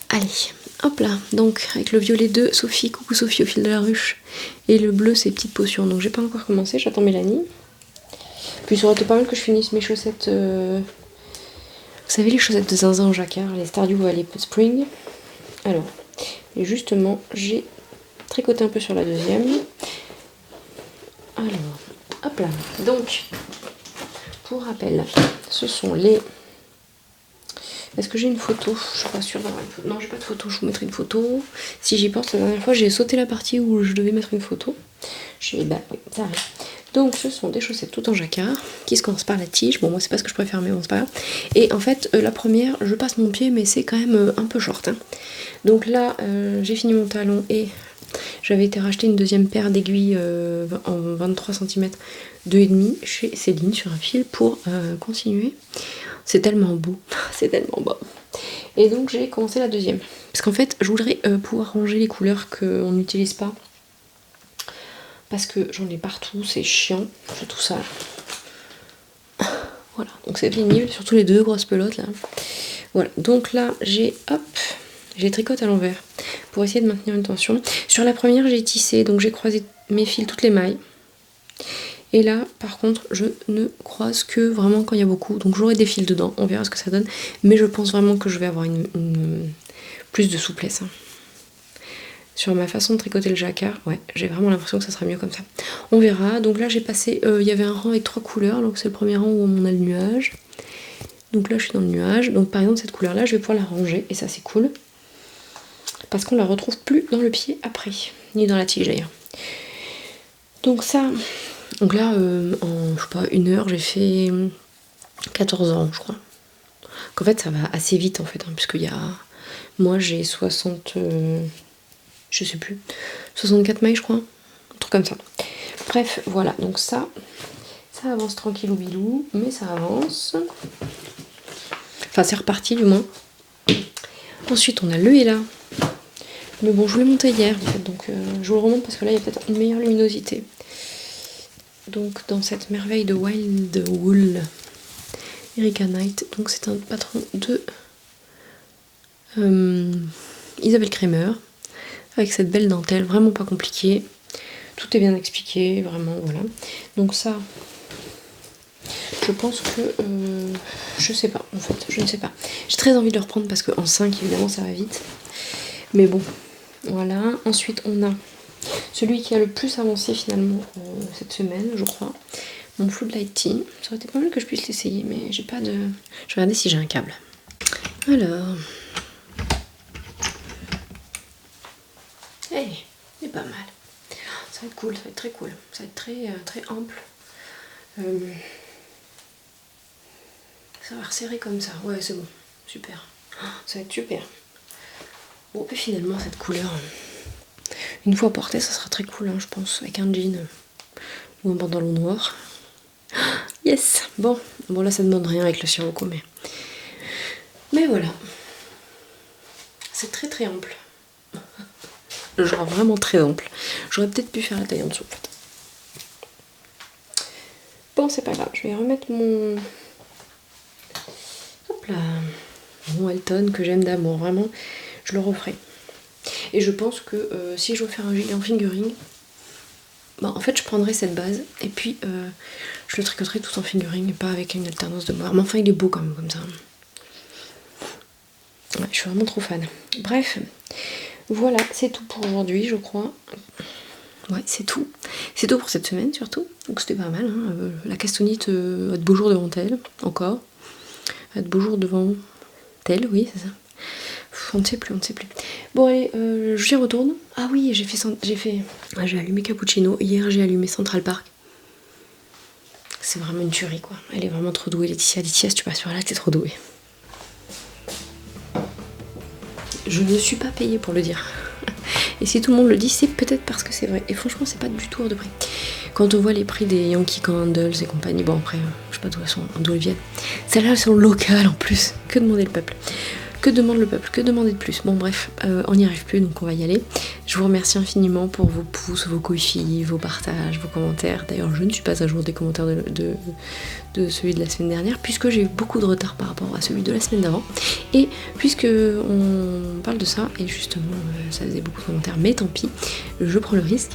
Allez, hop là, donc avec le violet de Sophie, coucou Sophie au fil de la ruche, et le bleu c'est Petite Potion, donc j'ai pas encore commencé, j'attends Mélanie. Puis ça aurait été pas mal que je finisse mes chaussettes, vous savez les chaussettes de zinzin en jacquard, les Stardew Valley Spring. Alors, et justement j'ai tricoter un peu sur la deuxième. Alors, hop là. Donc, pour rappel, ce sont les... Est-ce que j'ai une photo? Je suis pas sûre d'avoir une photo. Non, j'ai pas de photo, je vous mettrai une photo. Si j'y pense, la dernière fois, j'ai sauté la partie où je devais mettre une photo. Bah oui, ça arrive. Donc, ce sont des chaussettes tout en jacquard qui se commencent par la tige. Bon, moi, c'est pas ce que je préfère, mais bon, c'est pas grave. Et en fait, la première, je passe mon pied, mais c'est quand même un peu short. Hein. Donc là, j'ai fini mon talon et... J'avais été racheter une deuxième paire d'aiguilles en 23 cm 2,5 chez Céline sur un fil pour continuer. C'est tellement beau, c'est tellement beau. Et donc j'ai commencé la deuxième. Parce qu'en fait, je voudrais pouvoir ranger les couleurs qu'on n'utilise pas. Parce que j'en ai partout, c'est chiant, j'ai tout ça. Voilà, donc c'est pénible, surtout les 2 grosses pelotes là. Voilà, donc là j'ai, hop, Je les tricote à l'envers pour essayer de maintenir une tension. Sur la première, j'ai tissé, donc j'ai croisé mes fils, toutes les mailles. Et là, par contre, je ne croise que vraiment quand il y a beaucoup. Donc j'aurai des fils dedans, on verra ce que ça donne. Mais je pense vraiment que je vais avoir plus de souplesse. Hein. Sur ma façon de tricoter le jacquard, ouais, j'ai vraiment l'impression que ça sera mieux comme ça. On verra. Donc là, j'ai passé, il y avait un rang avec 3 couleurs. Donc c'est le premier rang où on a le nuage. Donc là, je suis dans le nuage. Donc par exemple, cette couleur-là, je vais pouvoir la ranger. Et ça, c'est cool. Parce qu'on la retrouve plus dans le pied après. Ni dans la tige d'ailleurs. Donc ça... Donc là, en, je sais pas, 1 heure, j'ai fait 14 ans, je crois. Qu'en fait, ça va assez vite, en fait, hein, puisqu'il y a... Moi, j'ai 60... je sais plus. 64 mailles, je crois. Un truc comme ça. Bref, voilà. Donc ça avance tranquillou bilou, mais ça avance. Enfin, c'est reparti, du moins. Ensuite, on a le Ella. Mais bon, je voulais monter hier, en fait, donc je vous le remonte parce que là, il y a peut-être une meilleure luminosité. Donc dans cette merveille de Wild Wool, Erika Knight, donc c'est un patron de Isabelle Kremer, avec cette belle dentelle, vraiment pas compliquée, tout est bien expliqué, vraiment, voilà. Donc ça, je pense que, je sais pas, en fait, je ne sais pas. J'ai très envie de le reprendre parce qu'en 5, évidemment, ça va vite. Mais bon, voilà. Ensuite, on a celui qui a le plus avancé finalement cette semaine, je crois. Mon Floodlight Tea. Ça aurait été pas mal que je puisse l'essayer, mais j'ai pas de... Je vais regarder si j'ai un câble. Alors... Hey, il est pas mal. Ça va être cool, ça va être très cool. Ça va être très ample. Ça va resserrer comme ça. Ouais, c'est bon. Super. Ça va être super. Bon, et finalement, cette couleur... Une fois portée, ça sera très cool, hein, je pense, avec un jean ou un pantalon noir. Yes. Bon là, ça demande rien avec le sirocco, mais voilà. C'est très ample. Genre vraiment très ample. J'aurais peut-être pu faire la taille en dessous. Bon, c'est pas grave. Je vais remettre mon... Hop là. Mon Elton que j'aime d'amour. Vraiment, je le referai. Et je pense que si je veux faire un gilet en fingering, bah, en fait je prendrai cette base et puis je le tricoterai tout en fingering et pas avec une alternance de bois. Mais enfin il est beau quand même comme ça. Ouais, je suis vraiment trop fan. Bref, voilà, c'est tout pour aujourd'hui je crois. Ouais, c'est tout. C'est tout pour cette semaine surtout. Donc c'était pas mal. Hein. La castounite a de beaux jours devant elle, encore. A de beaux jours devant elle, oui c'est ça. On ne sait plus. Bon allez, j'y retourne. Ah oui, j'ai allumé Cappuccino. Hier j'ai allumé Central Park. C'est vraiment une tuerie quoi. Elle est vraiment trop douée Laetitia. Laetitia, si tu passes sur là, t'es trop douée. Je ne suis pas payée pour le dire. Et si tout le monde le dit, c'est peut-être parce que c'est vrai. Et franchement, c'est pas du tout hors de prix. Quand on voit les prix des Yankee Candles et compagnie, bon après, je sais pas d'où elles viennent. Celles-là, elles sont locales en plus. Que demander le peuple ? Que demande le peuple? Que demander de plus? Bon bref, on n'y arrive plus donc on va y aller. Je vous remercie infiniment pour vos pouces, vos coïfis, vos partages, vos commentaires. D'ailleurs je ne suis pas à jour des commentaires de celui de la semaine dernière puisque j'ai eu beaucoup de retard par rapport à celui de la semaine d'avant. Et puisque on parle de ça, et justement ça faisait beaucoup de commentaires, mais tant pis, je prends le risque.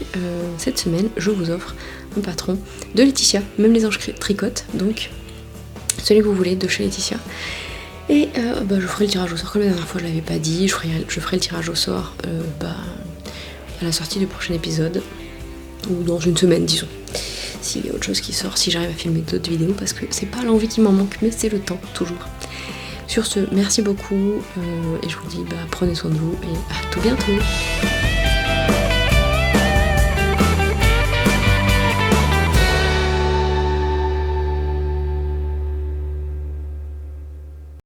Cette semaine je vous offre un patron de Laetitia, même les anges tricotent, donc celui que vous voulez de chez Laetitia. Et je ferai le tirage au sort comme la dernière fois, je l'avais pas dit, je ferai le tirage au sort à la sortie du prochain épisode, ou dans une semaine disons, s'il y a autre chose qui sort, si j'arrive à filmer d'autres vidéos, parce que c'est pas l'envie qui m'en manque, mais c'est le temps, toujours. Sur ce, merci beaucoup, et je vous dis prenez soin de vous, et à tout bientôt.